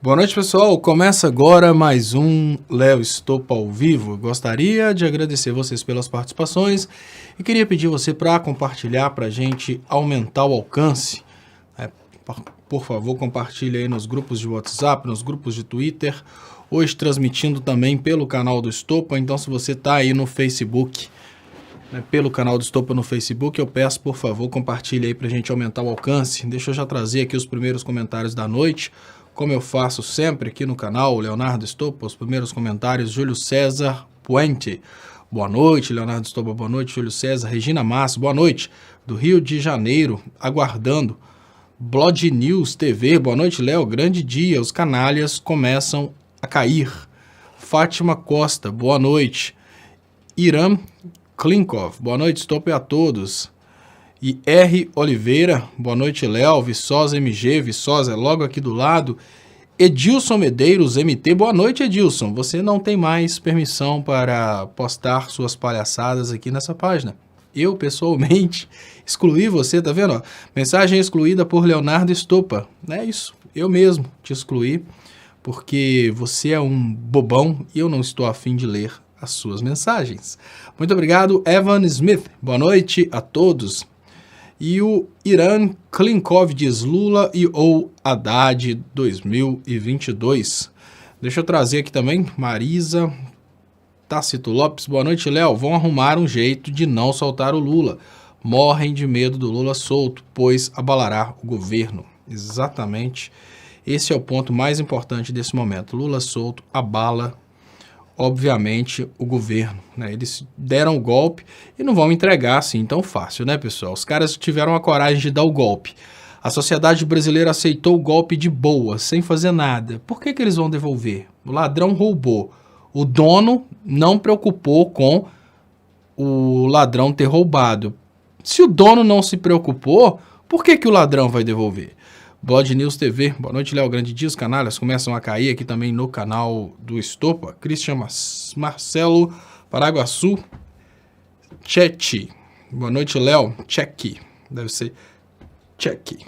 Boa noite, pessoal. Começa agora mais um Léo Stoppa ao vivo. Gostaria de agradecer vocês pelas participações e queria pedir você para compartilhar para a gente aumentar o alcance. Por favor, compartilhe aí nos grupos de WhatsApp, nos grupos de Twitter, hoje transmitindo também pelo canal do Stoppa. Então, se você está aí no Facebook, pelo canal do Stoppa no Facebook, eu peço, por favor, compartilhe aí para a gente aumentar o alcance. Deixa eu já trazer aqui os primeiros comentários da noite. Como eu faço sempre aqui no canal, Leonardo Stoppa, os primeiros comentários, Júlio César Puente. Boa noite, Leonardo Stoppa, boa noite, Júlio César. Regina Massa, boa noite, do Rio de Janeiro, aguardando. Blood News TV, boa noite, Léo, grande dia, os canalhas começam a cair. Fátima Costa, boa noite. Irã Klinkov, boa noite, Stoppa a todos. E R. Oliveira, boa noite, Léo, Viçosa MG, Viçosa é logo aqui do lado. Edilson Medeiros, MT, boa noite, Edilson. Você não tem mais permissão para postar suas palhaçadas aqui nessa página. Eu, pessoalmente, excluí você, tá vendo? Mensagem excluída por Leonardo Stoppa. É isso, eu mesmo te excluí, porque você é um bobão e eu não estou afim de ler as suas mensagens. Muito obrigado, Evan Smith. Boa noite a todos. E o Irã Klinkov diz Lula e ou Haddad 2022. Deixa eu trazer aqui também Marisa Tácito Lopes. Boa noite, Léo. Vão arrumar um jeito de não soltar o Lula. Morrem de medo do Lula solto, pois abalará o governo. Exatamente. Esse é o ponto mais importante desse momento. Lula solto abala, obviamente, o governo, né? Eles deram o golpe e não vão entregar assim tão fácil, né, pessoal? Os caras tiveram a coragem de dar o golpe. A sociedade brasileira aceitou o golpe de boa, sem fazer nada. Por que eles vão devolver? O ladrão roubou. O dono não preocupou com o ladrão ter roubado. Se o dono não se preocupou, por que o ladrão vai devolver? Blood News TV, boa noite, Léo, grande dia, os canalhas começam a cair aqui também no canal do Stoppa. Christian Marcelo Paraguaçu, Check, boa noite, Léo, Check, deve ser Check.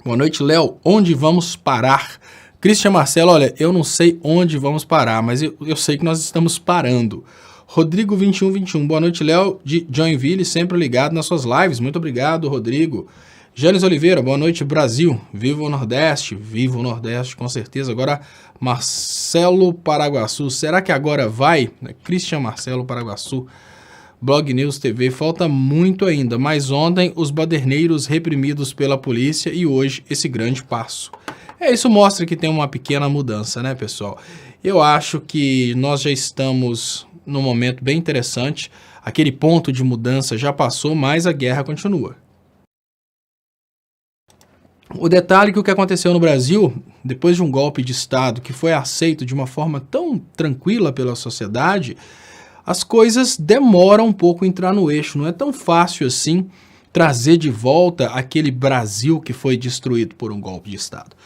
Boa noite, Léo, onde vamos parar? Christian Marcelo, olha, eu não sei onde vamos parar, mas eu sei que nós estamos parando. Rodrigo 2121, boa noite, Léo, de Joinville, sempre ligado nas suas lives, muito obrigado, Rodrigo. Jânis Oliveira, boa noite, Brasil. Viva o Nordeste, com certeza. Agora, Marcelo Paraguaçu, será que agora vai? Christian Marcelo Paraguaçu, Blog News TV, falta muito ainda, mas ontem os baderneiros reprimidos pela polícia e hoje esse grande passo. Isso mostra que tem uma pequena mudança, né, pessoal? Eu acho que nós já estamos num momento bem interessante, aquele ponto de mudança já passou, mas a guerra continua. O detalhe é que o que aconteceu no Brasil, depois de um golpe de Estado que foi aceito de uma forma tão tranquila pela sociedade, as coisas demoram um pouco a entrar no eixo. Não é tão fácil assim trazer de volta aquele Brasil que foi destruído por um golpe de Estado.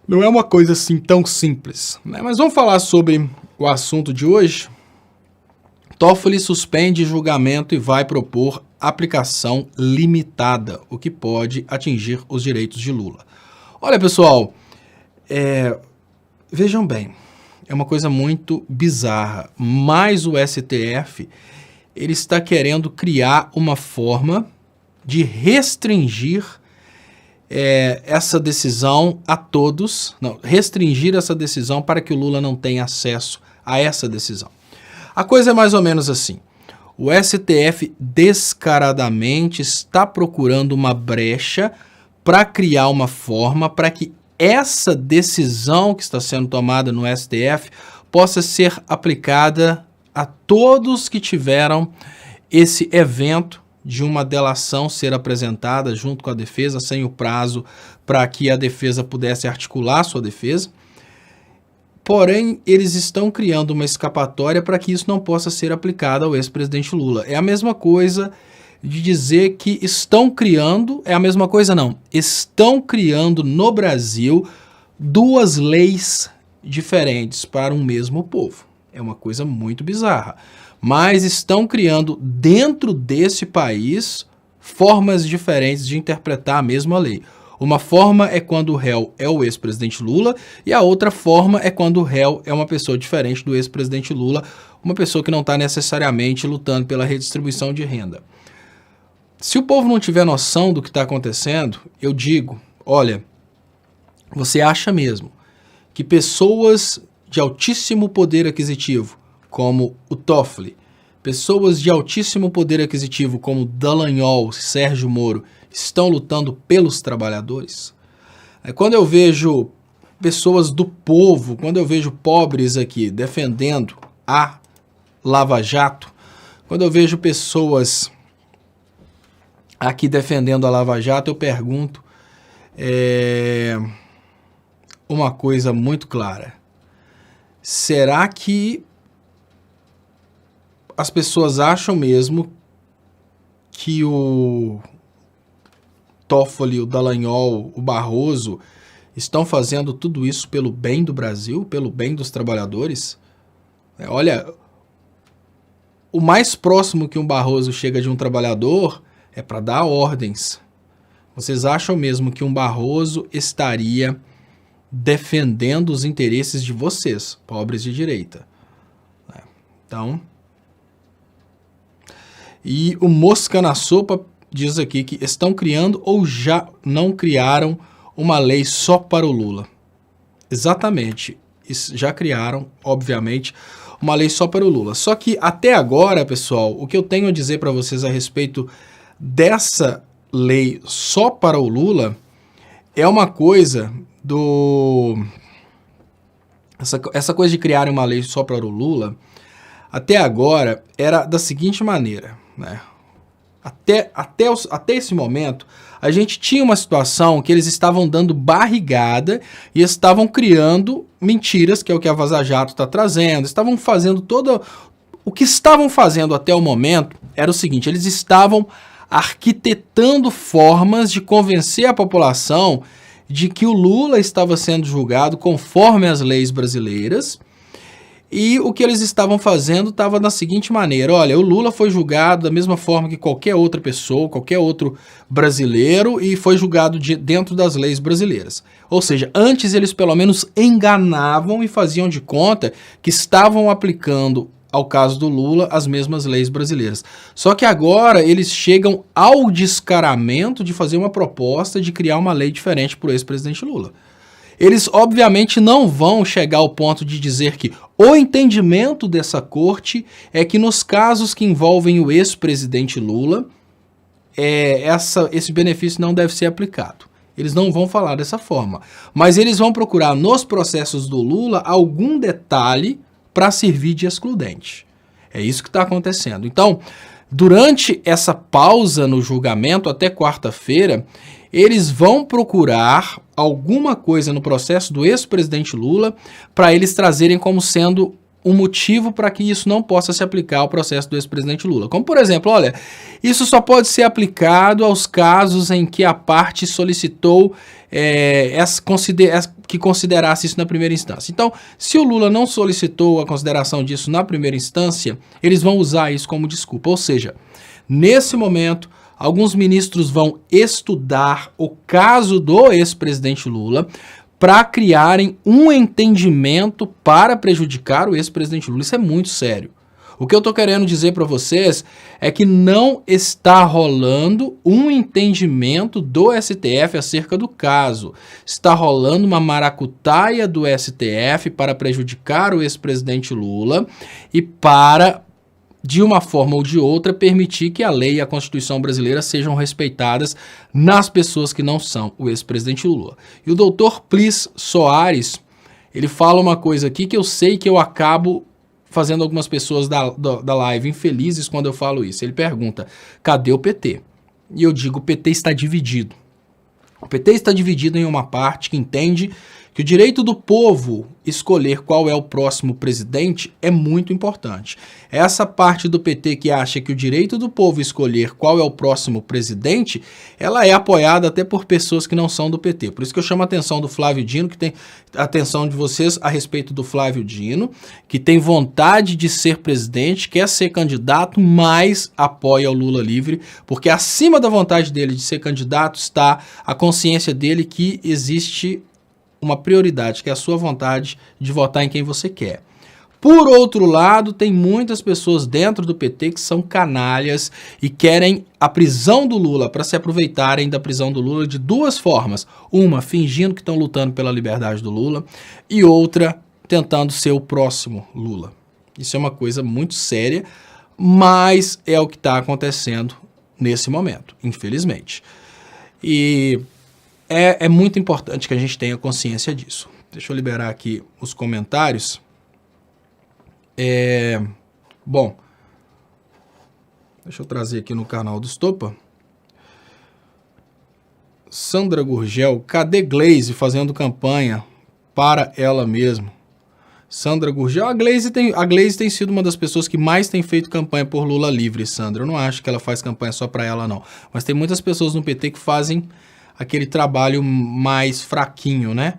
Não é uma coisa assim tão simples, né? Mas vamos falar sobre o assunto de hoje. Toffoli suspende julgamento e vai propor aplicação limitada, o que pode atingir os direitos de Lula. Olha, pessoal, vejam bem, é uma coisa muito bizarra, mas o STF ele está querendo criar uma forma de restringir essa decisão a todos, restringir essa decisão para que o Lula não tenha acesso a essa decisão. A coisa é mais ou menos assim. O STF descaradamente está procurando uma brecha para criar uma forma para que essa decisão que está sendo tomada no STF possa ser aplicada a todos que tiveram esse evento de uma delação ser apresentada junto com a defesa, sem o prazo para que a defesa pudesse articular sua defesa. Porém, eles estão criando uma escapatória para que isso não possa ser aplicado ao ex-presidente Lula. É a mesma coisa de dizer que estão criando, estão criando no Brasil duas leis diferentes para um mesmo povo. É uma coisa muito bizarra. Mas estão criando dentro desse país formas diferentes de interpretar a mesma lei. Uma forma é quando o réu é o ex-presidente Lula e a outra forma é quando o réu é uma pessoa diferente do ex-presidente Lula, uma pessoa que não está necessariamente lutando pela redistribuição de renda. Se o povo não tiver noção do que está acontecendo, eu digo, olha, você acha mesmo que pessoas de altíssimo poder aquisitivo, como o Toffoli, pessoas de altíssimo poder aquisitivo como Dallagnol, Sérgio Moro, estão lutando pelos trabalhadores? Quando eu vejo pessoas do povo, quando eu vejo pobres aqui defendendo a Lava Jato, quando eu vejo pessoas aqui defendendo a Lava Jato, eu pergunto uma coisa muito clara. Será que as pessoas acham mesmo que o Toffoli, o Dallagnol, o Barroso estão fazendo tudo isso pelo bem do Brasil, pelo bem dos trabalhadores? Olha, o mais próximo que um Barroso chega de um trabalhador é para dar ordens. Vocês acham mesmo que um Barroso estaria defendendo os interesses de vocês, pobres de direita? Então, e o Mosca na Sopa diz aqui que estão criando ou já não criaram uma lei só para o Lula. Exatamente, já criaram, obviamente, uma lei só para o Lula. Só que até agora, pessoal, o que eu tenho a dizer para vocês a respeito dessa lei só para o Lula é uma coisa essa coisa de criar uma lei só para o Lula, até agora era da seguinte maneira, né? Até esse momento, a gente tinha uma situação que eles estavam dando barrigada e estavam criando mentiras, que é o que a Vaza Jato está trazendo, estavam fazendo o que estavam fazendo até o momento era o seguinte: eles estavam arquitetando formas de convencer a população de que o Lula estava sendo julgado conforme as leis brasileiras, e o que eles estavam fazendo estava da seguinte maneira: olha, o Lula foi julgado da mesma forma que qualquer outra pessoa, qualquer outro brasileiro, e foi julgado dentro das leis brasileiras. Ou seja, antes eles pelo menos enganavam e faziam de conta que estavam aplicando ao caso do Lula as mesmas leis brasileiras. Só que agora eles chegam ao descaramento de fazer uma proposta de criar uma lei diferente para o ex-presidente Lula. Eles obviamente não vão chegar ao ponto de dizer que o entendimento dessa corte é que nos casos que envolvem o ex-presidente Lula, esse benefício não deve ser aplicado. Eles não vão falar dessa forma, mas eles vão procurar nos processos do Lula algum detalhe para servir de excludente. É isso que está acontecendo. Então, durante essa pausa no julgamento até quarta-feira, eles vão procurar alguma coisa no processo do ex-presidente Lula para eles trazerem como sendo um motivo para que isso não possa se aplicar ao processo do ex-presidente Lula. Como, por exemplo, olha, isso só pode ser aplicado aos casos em que a parte solicitou que considerasse isso na primeira instância. Então, se o Lula não solicitou a consideração disso na primeira instância, eles vão usar isso como desculpa. Ou seja, nesse momento, alguns ministros vão estudar o caso do ex-presidente Lula para criarem um entendimento para prejudicar o ex-presidente Lula. Isso é muito sério. O que eu estou querendo dizer para vocês é que não está rolando um entendimento do STF acerca do caso. Está rolando uma maracutaia do STF para prejudicar o ex-presidente Lula e para, de uma forma ou de outra, permitir que a lei e a Constituição brasileira sejam respeitadas nas pessoas que não são o ex-presidente Lula. E o doutor Plis Soares, ele fala uma coisa aqui que eu sei que eu acabo fazendo algumas pessoas da live infelizes quando eu falo isso. Ele pergunta, cadê o PT? E eu digo, o PT está dividido. O PT está dividido em uma parte que entende que o direito do povo escolher qual é o próximo presidente é muito importante. Essa parte do PT que acha que o direito do povo escolher qual é o próximo presidente, ela é apoiada até por pessoas que não são do PT. Por isso que eu chamo a atenção do Flávio Dino, que tem a atenção de vocês a respeito do Flávio Dino, que tem vontade de ser presidente, quer ser candidato, mas apoia o Lula livre, porque acima da vontade dele de ser candidato está a consciência dele que existe uma prioridade, que é a sua vontade de votar em quem você quer. Por outro lado, tem muitas pessoas dentro do PT que são canalhas e querem a prisão do Lula para se aproveitarem da prisão do Lula de duas formas. Uma, fingindo que estão lutando pela liberdade do Lula, e outra, tentando ser o próximo Lula. Isso é uma coisa muito séria, mas é o que está acontecendo nesse momento, infelizmente. E é muito importante que a gente tenha consciência disso. Deixa eu liberar aqui os comentários. Bom, deixa eu trazer aqui no canal do Estopa. Sandra Gurgel, cadê Glaze fazendo campanha para ela mesma? Sandra Gurgel, a Glaze tem sido uma das pessoas que mais tem feito campanha por Lula livre, Sandra. Eu não acho que ela faz campanha só para ela, não. Mas tem muitas pessoas no PT que fazem aquele trabalho mais fraquinho, né?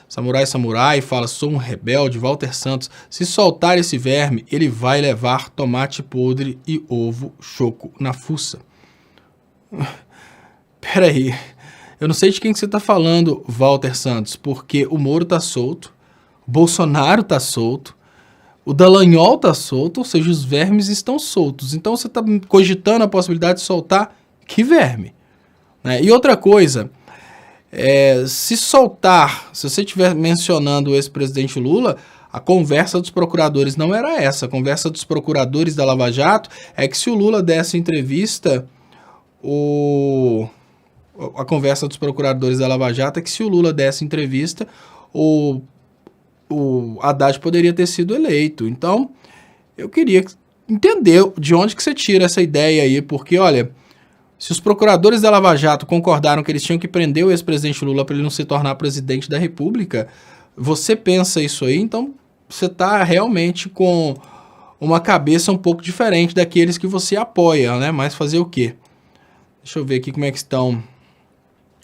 Samurai fala, sou um rebelde, Walter Santos. Se soltar esse verme, ele vai levar tomate podre e ovo choco na fuça. Peraí, eu não sei de quem que você tá falando, Walter Santos, porque o Moro tá solto, Bolsonaro tá solto, o Dallagnol tá solto, ou seja, os vermes estão soltos. Então você tá cogitando a possibilidade de soltar que verme? E outra coisa, se soltar, se você estiver mencionando o ex-presidente Lula, a conversa dos procuradores não era essa. A conversa dos procuradores da Lava Jato é que se o Lula desse entrevista, a conversa dos procuradores da Lava Jato é que se o Lula desse entrevista, o Haddad poderia ter sido eleito. Então, eu queria entender de onde que você tira essa ideia aí, porque, olha, se os procuradores da Lava Jato concordaram que eles tinham que prender o ex-presidente Lula para ele não se tornar presidente da República, você pensa isso aí, então você está realmente com uma cabeça um pouco diferente daqueles que você apoia, né? Mas fazer o quê? Deixa eu ver aqui como é que estão.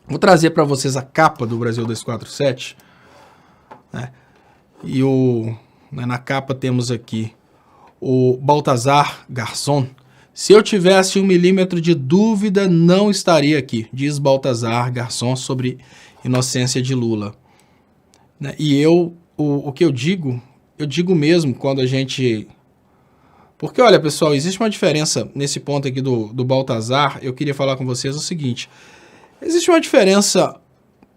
Vou trazer para vocês a capa do Brasil 247, né? E na capa temos aqui o Baltazar Garçon. Se eu tivesse 1 milímetro de dúvida, não estaria aqui, diz Baltazar Garçon sobre inocência de Lula. E o que eu digo mesmo quando a gente... Porque, olha, pessoal, existe uma diferença nesse ponto aqui do Baltazar. Eu queria falar com vocês o seguinte. Existe uma diferença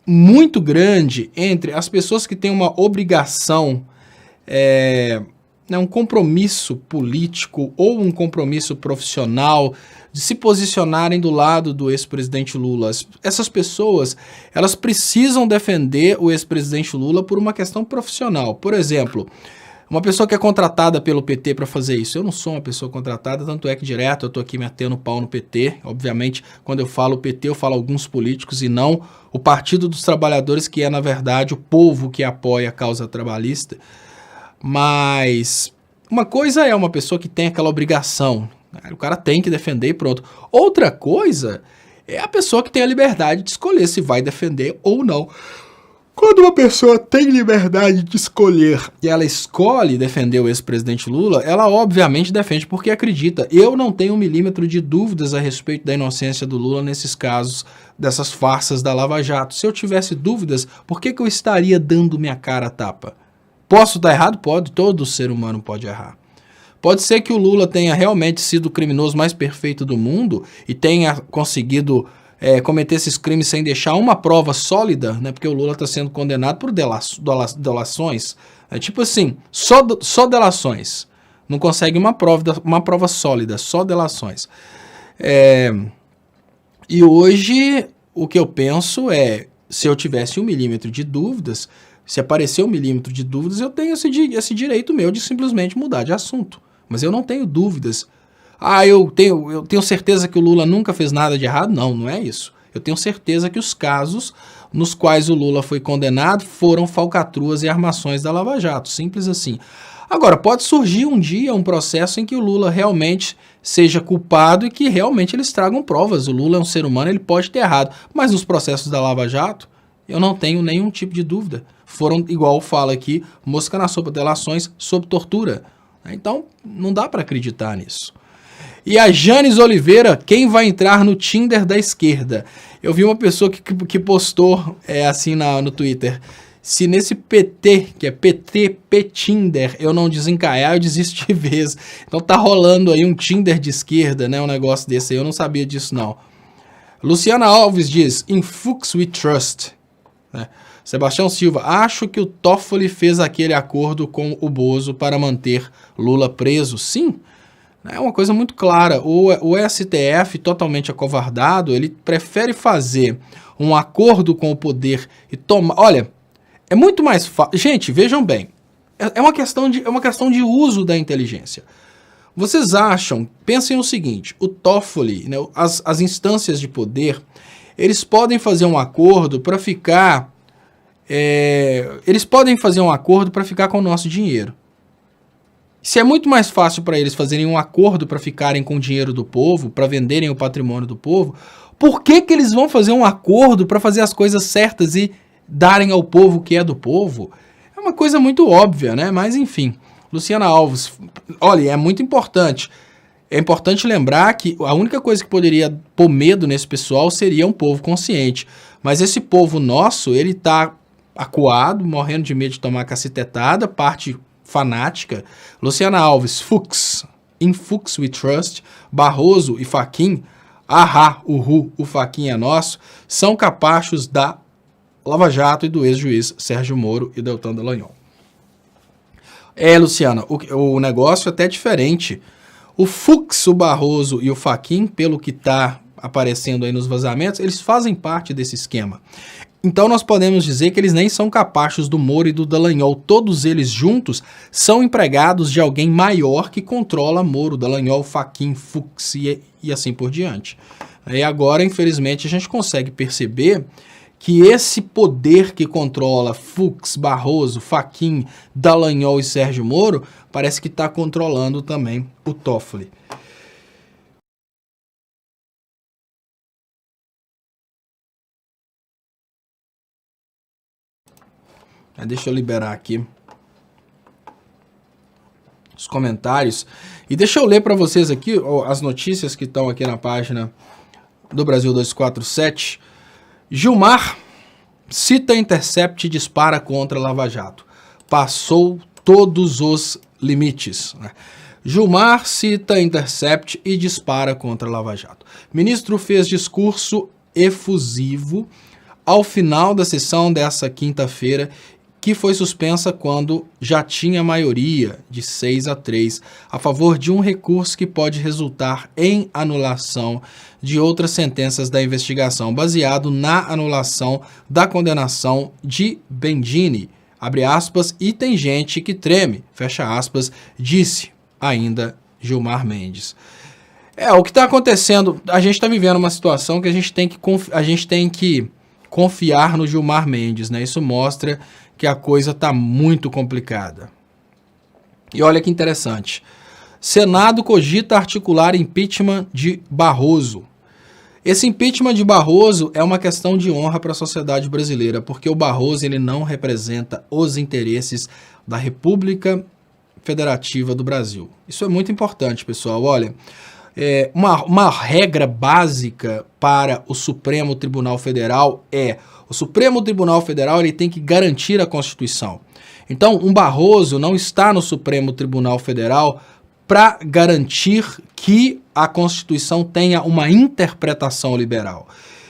muito grande entre as pessoas que têm uma obrigação... um compromisso político ou um compromisso profissional de se posicionarem do lado do ex-presidente Lula. Essas pessoas, elas precisam defender o ex-presidente Lula por uma questão profissional. Por exemplo, uma pessoa que é contratada pelo PT para fazer isso. Eu não sou uma pessoa contratada, tanto é que direto eu estou aqui metendo pau no PT. Obviamente, quando eu falo PT, eu falo alguns políticos e não o Partido dos Trabalhadores, que é, na verdade, o povo que apoia a causa trabalhista. Mas uma coisa é uma pessoa que tem aquela obrigação, né? O cara tem que defender e pronto. Outra coisa é a pessoa que tem a liberdade de escolher se vai defender ou não. Quando uma pessoa tem liberdade de escolher e ela escolhe defender o ex-presidente Lula, ela obviamente defende porque acredita. Eu não tenho 1 milímetro de dúvidas a respeito da inocência do Lula nesses casos, dessas farsas da Lava Jato. Se eu tivesse dúvidas, por que eu estaria dando minha cara a tapa? Posso estar errado? Pode. Todo ser humano pode errar. Pode ser que o Lula tenha realmente sido o criminoso mais perfeito do mundo e tenha conseguido cometer esses crimes sem deixar uma prova sólida, né? Porque o Lula está sendo condenado por delações. Tipo assim, só delações. Não consegue uma prova sólida, só delações. E hoje, o que eu penso é, se eu tivesse 1 milímetro de dúvidas... Se aparecer 1 milímetro de dúvidas, eu tenho esse direito meu de simplesmente mudar de assunto. Mas eu não tenho dúvidas. Eu tenho certeza que o Lula nunca fez nada de errado? Não, não é isso. Eu tenho certeza que os casos nos quais o Lula foi condenado foram falcatruas e armações da Lava Jato, simples assim. Agora, pode surgir um dia um processo em que o Lula realmente seja culpado e que realmente eles tragam provas. O Lula é um ser humano, ele pode ter errado, mas nos processos da Lava Jato, eu não tenho nenhum tipo de dúvida. Foram, igual fala aqui, mosca na sopa, delações sob tortura. Então, não dá para acreditar nisso. E a Janes Oliveira, quem vai entrar no Tinder da esquerda? Eu vi uma pessoa que postou assim no Twitter, se nesse PT, que é P-Tinder, eu não desencaiar, eu desisto de vez. Então tá rolando aí um Tinder de esquerda, né? Um negócio desse aí, eu não sabia disso não. Luciana Alves diz, in Fuchs we trust. Sebastião Silva, acho que o Toffoli fez aquele acordo com o Bozo para manter Lula preso. Sim, é uma coisa muito clara. O STF, totalmente acovardado, ele prefere fazer um acordo com o poder e tomar... Olha, é muito mais fácil... Gente, vejam bem, é uma questão de uso da inteligência. Vocês acham, pensem no seguinte, o Toffoli, né, as instâncias de poder, eles podem fazer um acordo para ficar... eles podem fazer um acordo para ficar com o nosso dinheiro. Se é muito mais fácil para eles fazerem um acordo para ficarem com o dinheiro do povo, para venderem o patrimônio do povo, por que eles vão fazer um acordo para fazer as coisas certas e darem ao povo o que é do povo? É uma coisa muito óbvia, né? Mas enfim, Luciana Alves, olha, é muito importante. É importante lembrar que a única coisa que poderia pôr medo nesse pessoal seria um povo consciente. Mas esse povo nosso, ele está acuado, morrendo de medo de tomar cacetetada, parte fanática. Luciana Alves, Fux, in Fux we trust, Barroso e Fachin, ahá, uhu, o Fachin é nosso, são capachos da Lava Jato e do ex-juiz Sérgio Moro e Deltan Dallagnol. Luciana, o negócio é até diferente. O Fux, o Barroso e o Fachin, pelo que está aparecendo aí nos vazamentos, eles fazem parte desse esquema. Então nós podemos dizer que eles nem são capachos do Moro e do Dallagnol. Todos eles juntos são empregados de alguém maior que controla Moro, Dallagnol, Fachin, Fux e assim por diante. E agora, infelizmente, a gente consegue perceber que esse poder que controla Fux, Barroso, Fachin, Dallagnol e Sérgio Moro parece que está controlando também o Toffoli. Deixa eu liberar aqui os comentários. E deixa eu ler para vocês aqui as notícias que estão aqui na página do Brasil 247. Gilmar cita Intercept e dispara contra Lava Jato. Passou todos os limites. Gilmar cita Intercept e dispara contra Lava Jato. Ministro fez discurso efusivo ao final da sessão dessa quinta-feira, que foi suspensa quando já tinha maioria de 6-3 a favor de um recurso que pode resultar em anulação de outras sentenças da investigação, baseado na anulação da condenação de Bendini, abre aspas, e tem gente que treme, fecha aspas, disse ainda Gilmar Mendes. O que está acontecendo, a gente está vivendo uma situação que a gente tem que confiar no Gilmar Mendes, né? Isso mostra que a coisa está muito complicada. E olha que interessante. Senado cogita articular impeachment de Barroso. Esse impeachment de Barroso é uma questão de honra para a sociedade brasileira, porque o Barroso ele não representa os interesses da República Federativa do Brasil. Isso é muito importante, pessoal. Olha, uma regra básica para o Supremo Tribunal Federal o Supremo Tribunal Federal ele tem que garantir a Constituição. Então, um Barroso não está no Supremo Tribunal Federal para garantir que a Constituição tenha uma interpretação liberal.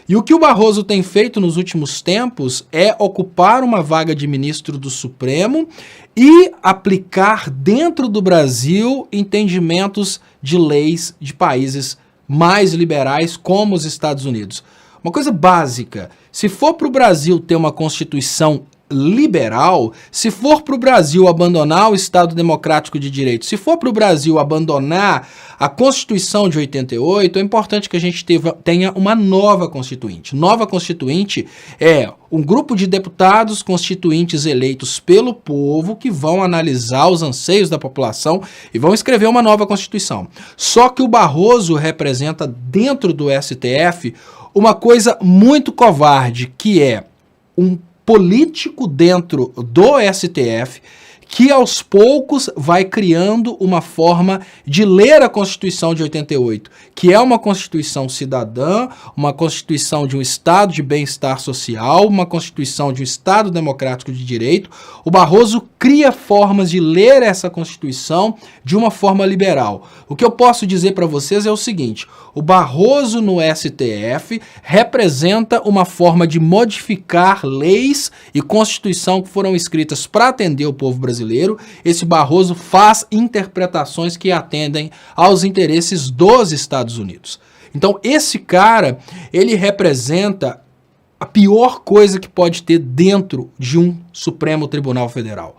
E o que o Barroso tem feito nos últimos tempos é ocupar uma vaga de ministro do Supremo e aplicar dentro do Brasil entendimentos de leis de países mais liberais como os Estados Unidos. Uma coisa básica, se for para o Brasil ter uma Constituição liberal, se for para o Brasil abandonar o Estado Democrático de Direito, se for para o Brasil abandonar a Constituição de 88, é importante que a gente tenha uma nova Constituinte. Nova Constituinte é um grupo de deputados constituintes eleitos pelo povo que vão analisar os anseios da população e vão escrever uma nova Constituição. Só que o Barroso representa dentro do STF uma coisa muito covarde, que é um político dentro do STF que aos poucos vai criando uma forma de ler a Constituição de 88, que é uma Constituição cidadã, uma Constituição de um Estado de bem-estar social, uma Constituição de um Estado democrático de direito. O Barroso cria formas de ler essa Constituição de uma forma liberal. O que eu posso dizer para vocês é o seguinte: o Barroso no STF representa uma forma de modificar leis e Constituição que foram escritas para atender o povo brasileiro. Esse Barroso faz interpretações que atendem aos interesses dos Estados Unidos. Então, esse cara, ele representa a pior coisa que pode ter dentro de um Supremo Tribunal Federal: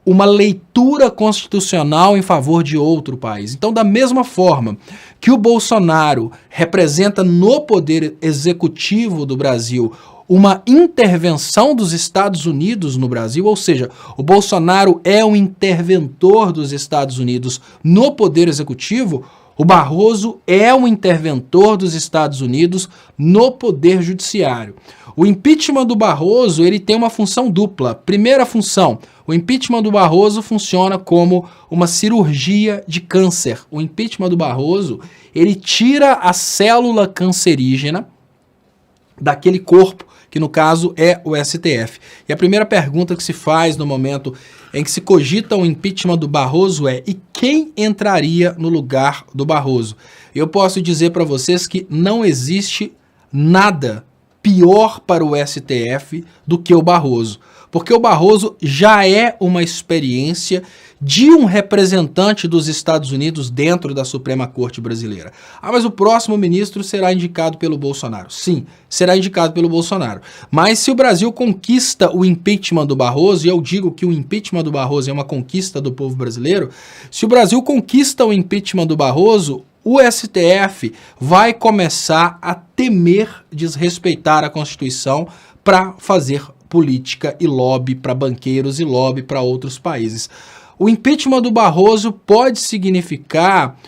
uma leitura constitucional em favor de outro país. Então, da mesma forma que o Bolsonaro representa no poder executivo do Brasil uma intervenção dos Estados Unidos no Brasil, ou seja, o Bolsonaro é um interventor dos Estados Unidos no poder executivo, o Barroso é um interventor dos Estados Unidos no poder judiciário. O impeachment do Barroso, ele tem uma função dupla. Primeira função: o impeachment do Barroso funciona como uma cirurgia de câncer. O impeachment do Barroso, ele tira a célula cancerígena daquele corpo, que no caso é o STF. E a primeira pergunta que se faz no momento em que se cogita o impeachment do Barroso é: e quem entraria no lugar do Barroso? Eu posso dizer para vocês que não existe nada pior para o STF do que o Barroso, porque o Barroso já é uma experiência de um representante dos Estados Unidos dentro da Suprema Corte Brasileira. Ah, mas o próximo ministro será indicado pelo Bolsonaro. Sim, será indicado pelo Bolsonaro. Mas se o Brasil conquista o impeachment do Barroso, e eu digo que o impeachment do Barroso é uma conquista do povo brasileiro, se o Brasil conquista o impeachment do Barroso, o STF vai começar a temer desrespeitar a Constituição para fazer política e lobby para banqueiros e lobby para outros países. O impeachment do Barroso pode significar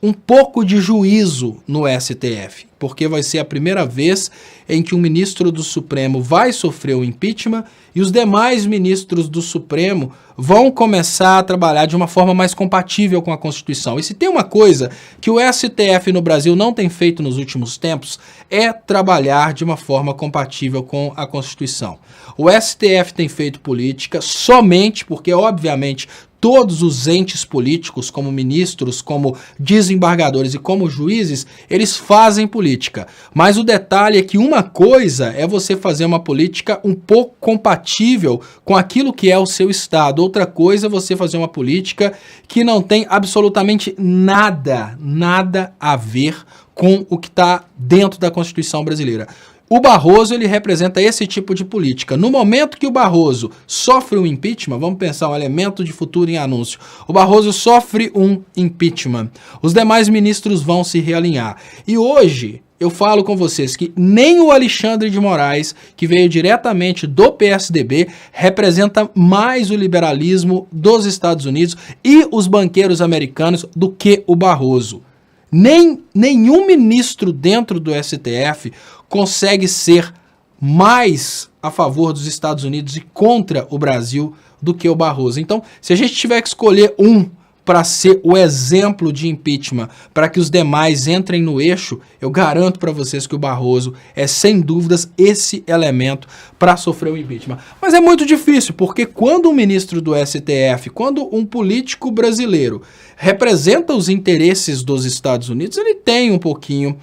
um pouco de juízo no STF, porque vai ser a primeira vez em que um ministro do Supremo vai sofrer o impeachment e os demais ministros do Supremo vão começar a trabalhar de uma forma mais compatível com a Constituição. E se tem uma coisa que o STF no Brasil não tem feito nos últimos tempos, é trabalhar de uma forma compatível com a Constituição. O STF tem feito política somente porque, obviamente, todos os entes políticos, como ministros, como desembargadores e como juízes, eles fazem política. Mas o detalhe é que uma coisa é você fazer uma política um pouco compatível com aquilo que é o seu Estado. Outra coisa é você fazer uma política que não tem absolutamente nada a ver com o que está dentro da Constituição brasileira. O Barroso, ele representa esse tipo de política. No momento que o Barroso sofre um impeachment, vamos pensar um elemento de futuro em anúncio, o Barroso sofre um impeachment, os demais ministros vão se realinhar. E hoje eu falo com vocês que nem o Alexandre de Moraes, que veio diretamente do PSDB, representa mais o liberalismo dos Estados Unidos e os banqueiros americanos do que o Barroso. Nenhum ministro dentro do STF consegue ser mais a favor dos Estados Unidos e contra o Brasil do que o Barroso. Então, se a gente tiver que escolher um para ser o exemplo de impeachment, para que os demais entrem no eixo, eu garanto para vocês que o Barroso é, sem dúvidas, esse elemento para sofrer o impeachment. Mas é muito difícil, porque quando um ministro do STF, quando um político brasileiro representa os interesses dos Estados Unidos, ele tem um pouquinho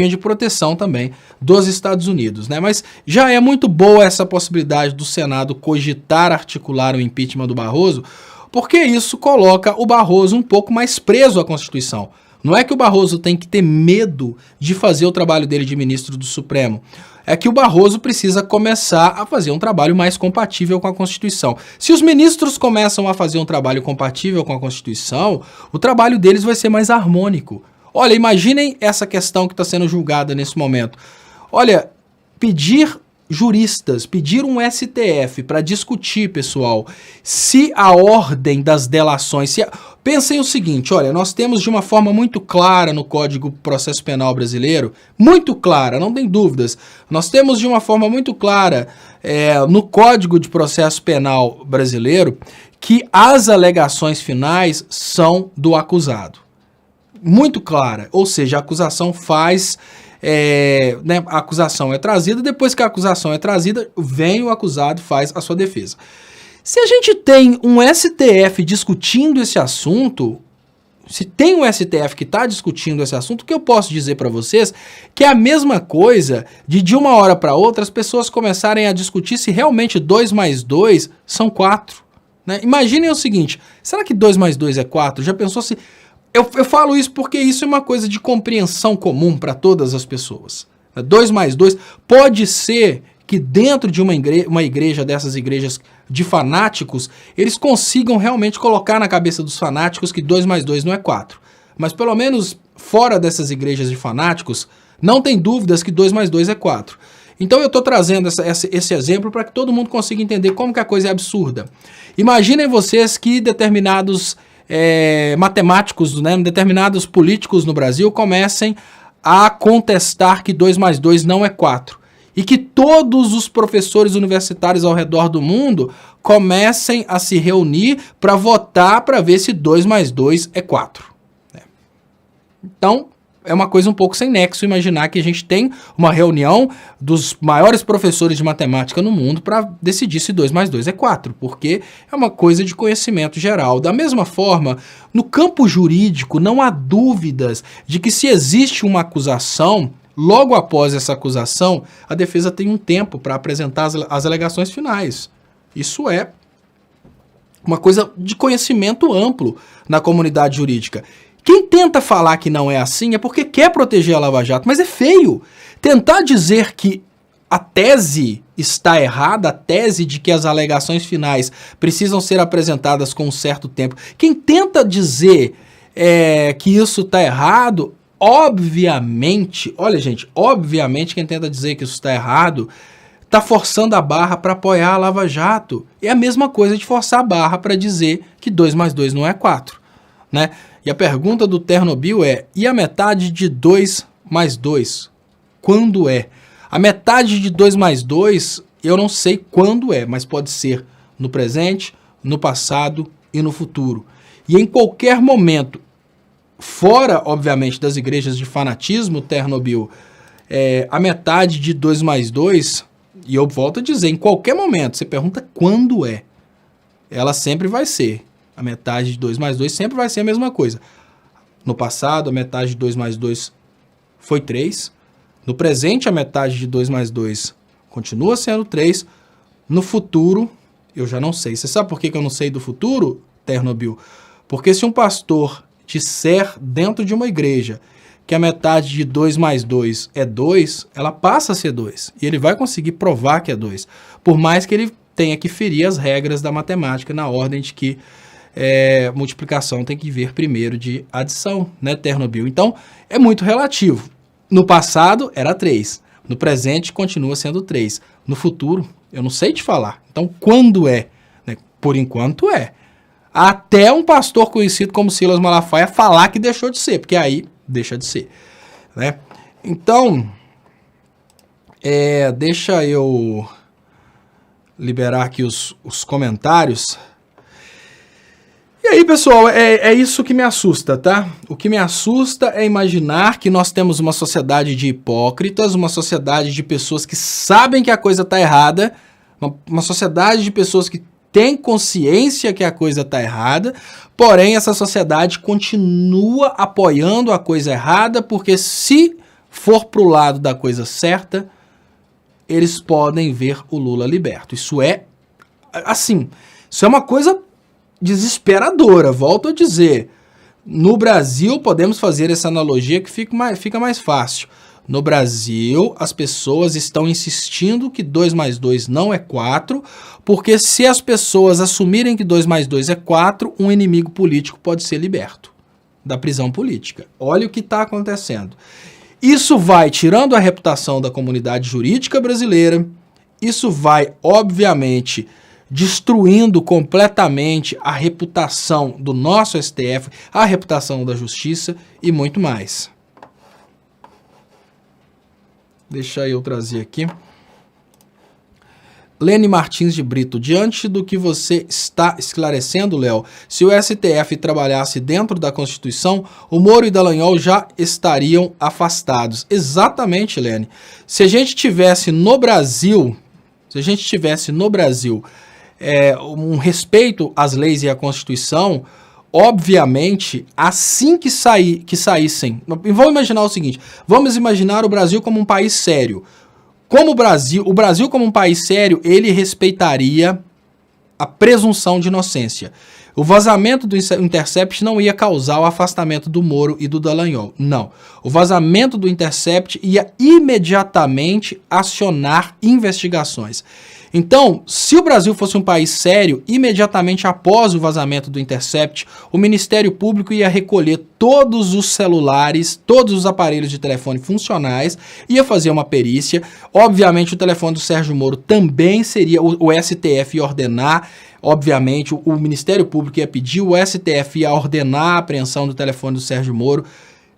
de proteção também dos Estados Unidos, né? Mas já é muito boa essa possibilidade do Senado cogitar articular o impeachment do Barroso, porque isso coloca o Barroso um pouco mais preso à Constituição. Não é que o Barroso tem que ter medo de fazer o trabalho dele de ministro do Supremo. é que o Barroso precisa começar a fazer um trabalho mais compatível com a Constituição. Se os ministros começam a fazer um trabalho compatível com a Constituição, o trabalho deles vai ser mais harmônico. Olha, imaginem essa questão que está sendo julgada nesse momento. Olha, pedir juristas, pedir um STF para discutir, pessoal, se a ordem das delações... Pensem o seguinte, olha, nós temos de uma forma muito clara no Código de Processo Penal brasileiro, muito clara, não tem dúvidas, nós temos de uma forma muito clara no Código de Processo Penal brasileiro que as alegações finais são do acusado. Muito clara, ou seja, a acusação faz... a acusação é trazida, depois que a acusação é trazida, vem o acusado e faz a sua defesa. Se a gente tem um STF discutindo esse assunto, se tem um STF que está discutindo esse assunto, o que eu posso dizer para vocês que é a mesma coisa de uma hora para outra as pessoas começarem a discutir se realmente 2 mais 2 são 4. Né? Imaginem o seguinte, será que 2 mais 2 é 4? Já pensou se... Eu falo isso porque isso é uma coisa de compreensão comum para todas as pessoas. 2 mais 2 pode ser que dentro de uma igreja dessas igrejas de fanáticos, eles consigam realmente colocar na cabeça dos fanáticos que 2 mais 2 não é 4. Mas pelo menos fora dessas igrejas de fanáticos, não tem dúvidas que 2 mais 2 é 4. Então eu estou trazendo esse exemplo para que todo mundo consiga entender como que a coisa é absurda. Imaginem vocês que determinados matemáticos, né, determinados políticos no Brasil comecem a contestar que 2 mais 2 não é 4. E que todos os professores universitários ao redor do mundo comecem a se reunir para votar para ver se 2 mais 2 é 4. Então, é uma coisa um pouco sem nexo imaginar que a gente tem uma reunião dos maiores professores de matemática no mundo para decidir se 2 mais 2 é 4, porque é uma coisa de conhecimento geral. Da mesma forma, no campo jurídico, não há dúvidas de que se existe uma acusação, logo após essa acusação, a defesa tem um tempo para apresentar as alegações finais. Isso é uma coisa de conhecimento amplo na comunidade jurídica. Quem tenta falar que não é assim é porque quer proteger a Lava Jato, mas é feio. Tentar dizer que a tese está errada, a tese de que as alegações finais precisam ser apresentadas com um certo tempo. Quem tenta dizer que isso está errado, obviamente, olha gente, obviamente quem tenta dizer que isso está errado está forçando a barra para apoiar a Lava Jato. É a mesma coisa de forçar a barra para dizer que 2 mais 2 não é 4, né? E a pergunta do Ternobil é, e a metade de 2 mais 2? Quando é? A metade de 2 mais 2, eu não sei quando é, mas pode ser no presente, no passado e no futuro. E em qualquer momento, fora, obviamente, das igrejas de fanatismo, Ternobil, a metade de 2 mais 2, e eu volto a dizer, em qualquer momento, você pergunta quando é, ela sempre vai ser. A metade de 2 mais 2 sempre vai ser a mesma coisa. No passado, a metade de 2 mais 2 foi 3. No presente, a metade de 2 mais 2 continua sendo 3. No futuro, eu já não sei. Você sabe por que eu não sei do futuro, Ternobil? Porque se um pastor disser dentro de uma igreja que a metade de 2 mais 2 é 2, ela passa a ser 2. E ele vai conseguir provar que é 2. Por mais que ele tenha que ferir as regras da matemática na ordem de que multiplicação tem que vir primeiro de adição, né, Ternobil? Então, é muito relativo. No passado, era 3. No presente, continua sendo 3. No futuro, eu não sei te falar. Então, quando é? Né? Por enquanto, é. Até um pastor conhecido como Silas Malafaia falar que deixou de ser, porque aí deixa de ser. Né? Então, deixa eu liberar aqui os comentários. E aí, pessoal, é isso que me assusta, tá? O que me assusta é imaginar que nós temos uma sociedade de hipócritas, uma sociedade de pessoas que sabem que a coisa está errada, uma sociedade de pessoas que têm consciência que a coisa está errada, porém essa sociedade continua apoiando a coisa errada, porque se for pro lado da coisa certa, eles podem ver o Lula liberto. Isso é, assim, isso é uma coisa desesperadora, volto a dizer. No Brasil, podemos fazer essa analogia que fica mais fácil. No Brasil, as pessoas estão insistindo que 2 mais 2 não é 4, porque se as pessoas assumirem que 2 mais 2 é 4, um inimigo político pode ser liberto da prisão política. Olha o que está acontecendo. Isso vai tirando a reputação da comunidade jurídica brasileira, isso vai, obviamente, destruindo completamente a reputação do nosso STF, a reputação da justiça e muito mais. Deixa eu trazer aqui. Lene Martins de Brito, diante do que você está esclarecendo, Léo, se o STF trabalhasse dentro da Constituição, o Moro e Dallagnol já estariam afastados. Exatamente, Lene. Se a gente tivesse no Brasil, um respeito às leis e à Constituição, obviamente, assim que saíssem... Vamos imaginar o seguinte, vamos imaginar o Brasil como um país sério. Como o Brasil como um país sério, ele respeitaria a presunção de inocência. O vazamento do Intercept não ia causar o afastamento do Moro e do Dallagnol. Não. O vazamento do Intercept ia imediatamente acionar investigações. Então, se o Brasil fosse um país sério, imediatamente após o vazamento do Intercept, o Ministério Público ia recolher todos os celulares, todos os aparelhos de telefone funcionais, ia fazer uma perícia. Obviamente, o telefone do Sérgio Moro também seria, o STF ia ordenar, obviamente, o Ministério Público ia pedir, o STF ia ordenar a apreensão do telefone do Sérgio Moro.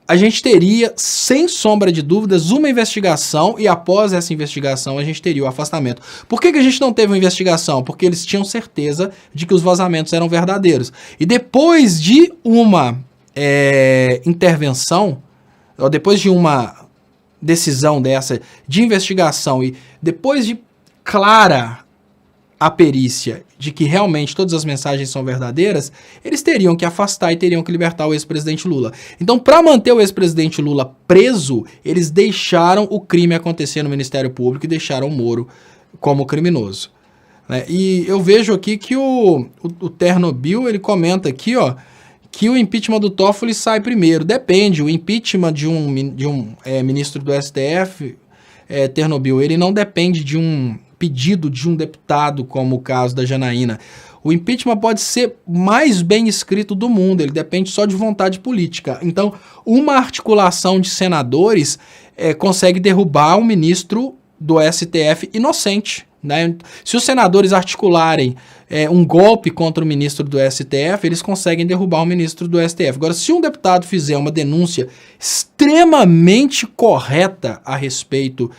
A gente teria, sem sombra de dúvidas, uma investigação e após essa investigação a gente teria o afastamento. Por que a gente não teve uma investigação? Porque eles tinham certeza de que os vazamentos eram verdadeiros. E depois de uma intervenção, ou depois de uma decisão dessa de investigação e depois de clara a perícia de que realmente todas as mensagens são verdadeiras, eles teriam que afastar e teriam que libertar o ex-presidente Lula. Então, para manter o ex-presidente Lula preso, eles deixaram o crime acontecer no Ministério Público e deixaram o Moro como criminoso. E eu vejo aqui que o Ternobil, ele comenta aqui, ó, que o impeachment do Toffoli sai primeiro. Depende, o impeachment de um ministro do STF, Ternobil, ele não depende de um pedido de um deputado, como o caso da Janaína. O impeachment pode ser mais bem escrito do mundo, ele depende só de vontade política. Então, uma articulação de senadores consegue derrubar um ministro do STF inocente, né? Se os senadores articularem um golpe contra o ministro do STF, eles conseguem derrubar o ministro do STF. Agora, se um deputado fizer uma denúncia extremamente correta a respeito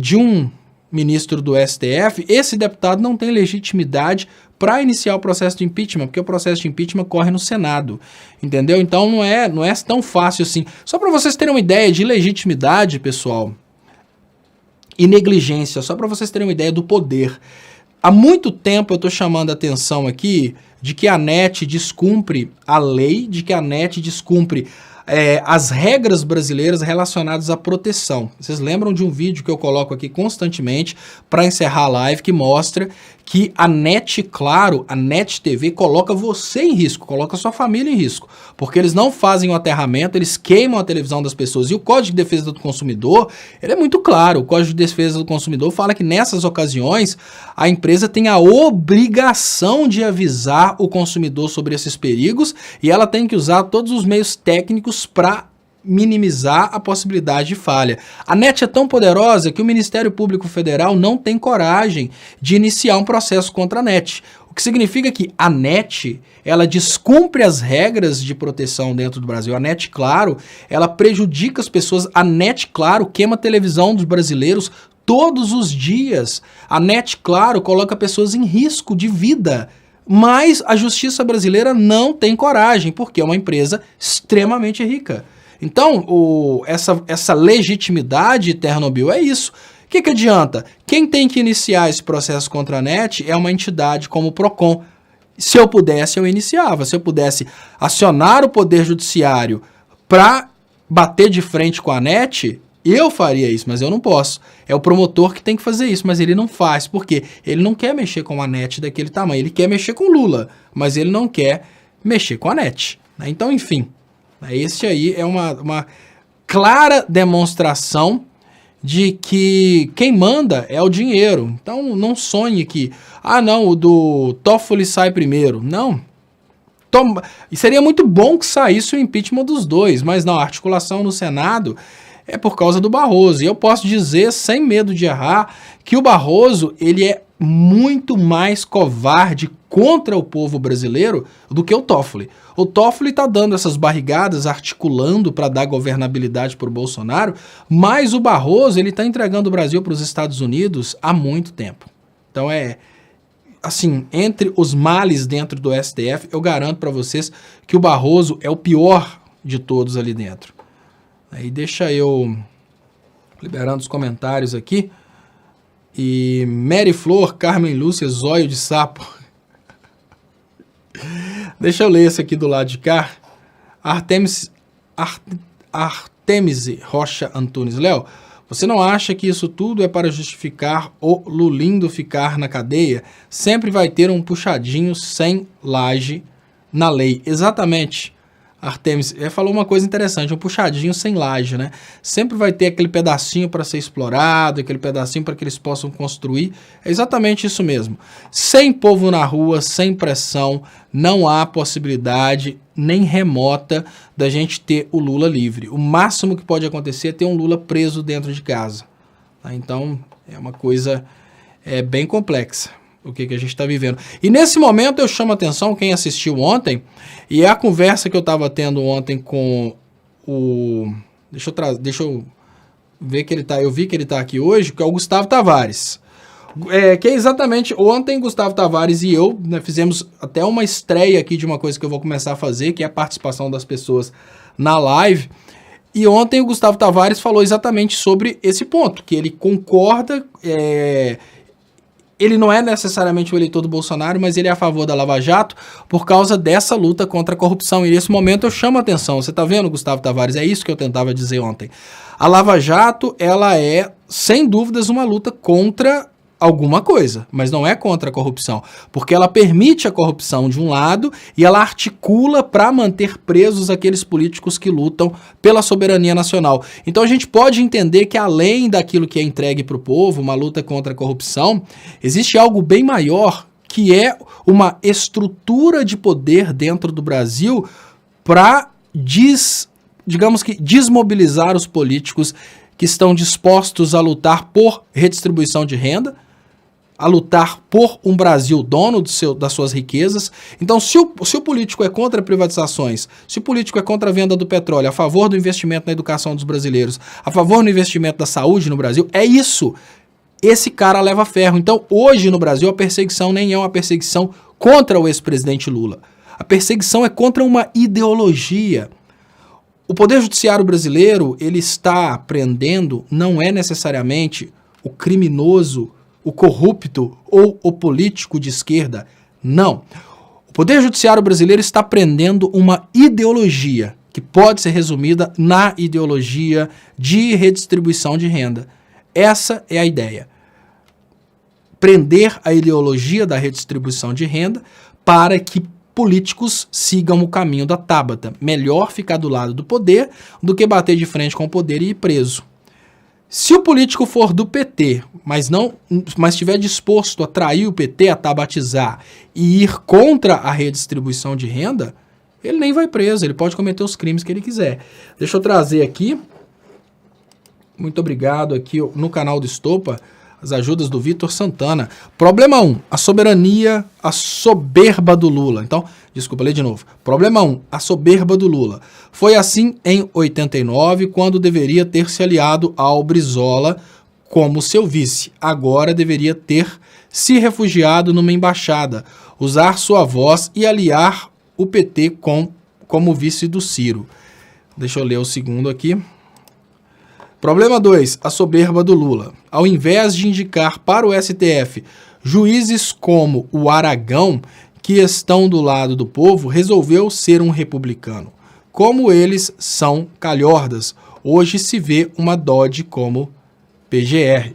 de um ministro do STF, esse deputado não tem legitimidade para iniciar o processo de impeachment, porque o processo de impeachment corre no Senado, entendeu? Então não é tão fácil assim. Só para vocês terem uma ideia de legitimidade, pessoal, e negligência, só para vocês terem uma ideia do poder. Há muito tempo eu estou chamando a atenção aqui de que a ANET descumpre a lei, de que a ANET descumpre as regras brasileiras relacionadas à proteção. Vocês lembram de um vídeo que eu coloco aqui constantemente para encerrar a live que mostra que a NET, claro, a NET TV coloca você em risco, coloca sua família em risco, porque eles não fazem o aterramento, eles queimam a televisão das pessoas. E o Código de Defesa do Consumidor, ele é muito claro, o Código de Defesa do Consumidor fala que nessas ocasiões a empresa tem a obrigação de avisar o consumidor sobre esses perigos e ela tem que usar todos os meios técnicos para minimizar a possibilidade de falha. A NET é tão poderosa que o Ministério Público Federal não tem coragem de iniciar um processo contra a NET. O que significa que a NET, ela descumpre as regras de proteção dentro do Brasil. A NET, claro, ela prejudica as pessoas. A NET, claro, queima a televisão dos brasileiros todos os dias. A NET, claro, coloca pessoas em risco de vida. Mas a justiça brasileira não tem coragem, porque é uma empresa extremamente rica. Então, essa legitimidade, Ternobil, é isso. O que adianta? Quem tem que iniciar esse processo contra a NET é uma entidade como o PROCON. Se eu pudesse, eu iniciava. Se eu pudesse acionar o Poder Judiciário para bater de frente com a NET, eu faria isso, mas eu não posso. É o promotor que tem que fazer isso, mas ele não faz. Por quê? Ele não quer mexer com a NET daquele tamanho. Ele quer mexer com Lula, mas ele não quer mexer com a NET. Então, enfim... Esse aí é clara demonstração de que quem manda é o dinheiro. Então não sonhe que, não, o do Toffoli sai primeiro. Não. E seria muito bom que saísse o impeachment dos dois, mas não, a articulação no Senado é por causa do Barroso. E eu posso dizer, sem medo de errar, que o Barroso ele é muito mais covarde contra o povo brasileiro do que o Toffoli. O Toffoli está dando essas barrigadas, articulando para dar governabilidade para o Bolsonaro, mas o Barroso ele está entregando o Brasil para os Estados Unidos há muito tempo. Então assim, entre os males dentro do STF, eu garanto para vocês que o Barroso é o pior de todos ali dentro. Aí deixa eu liberando os comentários aqui. E Mary Flor, Carmen Lúcia, zóio de sapo. Deixa eu ler esse aqui do lado de cá. Artemise Rocha Antunes. Léo, você não acha que isso tudo é para justificar o Lulindo ficar na cadeia? Sempre vai ter um puxadinho sem laje na lei. Exatamente. Artemis falou uma coisa interessante, um puxadinho sem laje, né? Sempre vai ter aquele pedacinho para ser explorado, aquele pedacinho para que eles possam construir. É exatamente isso mesmo. Sem povo na rua, sem pressão, não há possibilidade nem remota da gente ter o Lula livre. O máximo que pode acontecer é ter um Lula preso dentro de casa. Tá? Então, é uma coisa bem complexa o que a gente está vivendo. E nesse momento eu chamo a atenção, quem assistiu ontem, e é a conversa que eu estava tendo ontem com o... Deixa eu ver que ele tá... Eu vi que ele está aqui hoje, que é o Gustavo Tavares. Que é exatamente... Ontem, Gustavo Tavares e eu, né, fizemos até uma estreia aqui de uma coisa que eu vou começar a fazer, que é a participação das pessoas na live. E ontem o Gustavo Tavares falou exatamente sobre esse ponto, que ele concorda... Ele não é necessariamente o eleitor do Bolsonaro, mas ele é a favor da Lava Jato por causa dessa luta contra a corrupção. E nesse momento eu chamo a atenção. Você está vendo, Gustavo Tavares? É isso que eu tentava dizer ontem. A Lava Jato, ela é, sem dúvidas, uma luta contra alguma coisa, mas não é contra a corrupção, porque ela permite a corrupção de um lado e ela articula para manter presos aqueles políticos que lutam pela soberania nacional. Então a gente pode entender que além daquilo que é entregue para o povo, uma luta contra a corrupção, existe algo bem maior, que é uma estrutura de poder dentro do Brasil para, digamos que, desmobilizar os políticos que estão dispostos a lutar por redistribuição de renda, a lutar por um Brasil dono das suas riquezas. Então, se o político é contra privatizações, se o político é contra a venda do petróleo, a favor do investimento na educação dos brasileiros, a favor do investimento da saúde no Brasil, é isso. Esse cara leva ferro. Então, hoje no Brasil, a perseguição nem é uma perseguição contra o ex-presidente Lula. A perseguição é contra uma ideologia. O Poder Judiciário brasileiro, ele está prendendo, não é necessariamente o criminoso, o corrupto ou o político de esquerda. Não. O Poder Judiciário brasileiro está prendendo uma ideologia que pode ser resumida na ideologia de redistribuição de renda. Essa é a ideia. Prender a ideologia da redistribuição de renda para que políticos sigam o caminho da Tabata. Melhor ficar do lado do poder do que bater de frente com o poder e ir preso. Se o político for do PT, mas estiver disposto a trair o PT, a tabatizar e ir contra a redistribuição de renda, ele nem vai preso, ele pode cometer os crimes que ele quiser. Deixa eu trazer aqui, muito obrigado aqui no canal do Estopa, as ajudas do Vitor Santana. Problema 1, a soberba do Lula. Então, desculpa, lê de novo. Problema 1, a soberba do Lula. Foi assim em 89, quando deveria ter se aliado ao Brizola como seu vice. Agora deveria ter se refugiado numa embaixada, usar sua voz e aliar o PT como vice do Ciro. Deixa eu ler o segundo aqui. Problema 2, a soberba do Lula. Ao invés de indicar para o STF juízes como o Aragão, que estão do lado do povo, resolveu ser um republicano. Como eles são calhordas, hoje se vê uma Dodge como PGR.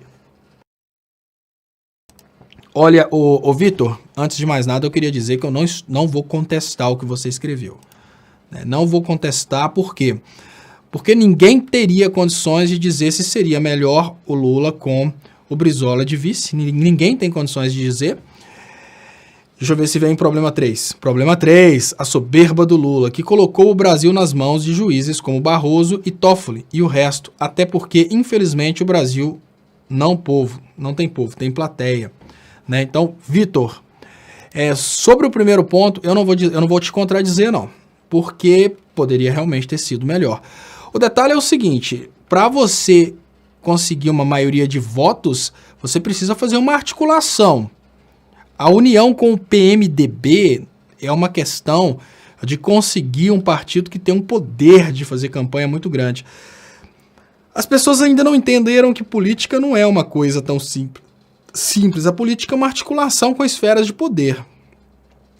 Olha, o Vitor, antes de mais nada, eu queria dizer que eu não vou contestar o que você escreveu. Não vou contestar, por quê? Porque ninguém teria condições de dizer se seria melhor o Lula com o Brizola de vice. Ninguém tem condições de dizer. Deixa eu ver se vem problema 3. Problema 3, a soberba do Lula, que colocou o Brasil nas mãos de juízes como Barroso e Toffoli e o resto. Até porque, infelizmente, o Brasil não tem povo, tem plateia. Né? Então, Vitor, sobre o primeiro ponto, eu não vou te contradizer, não. Porque poderia realmente ter sido melhor. O detalhe é o seguinte, para você conseguir uma maioria de votos, você precisa fazer uma articulação. A união com o PMDB é uma questão de conseguir um partido que tem um poder de fazer campanha muito grande. As pessoas ainda não entenderam que política não é uma coisa tão simples. A política é uma articulação com esferas de poder.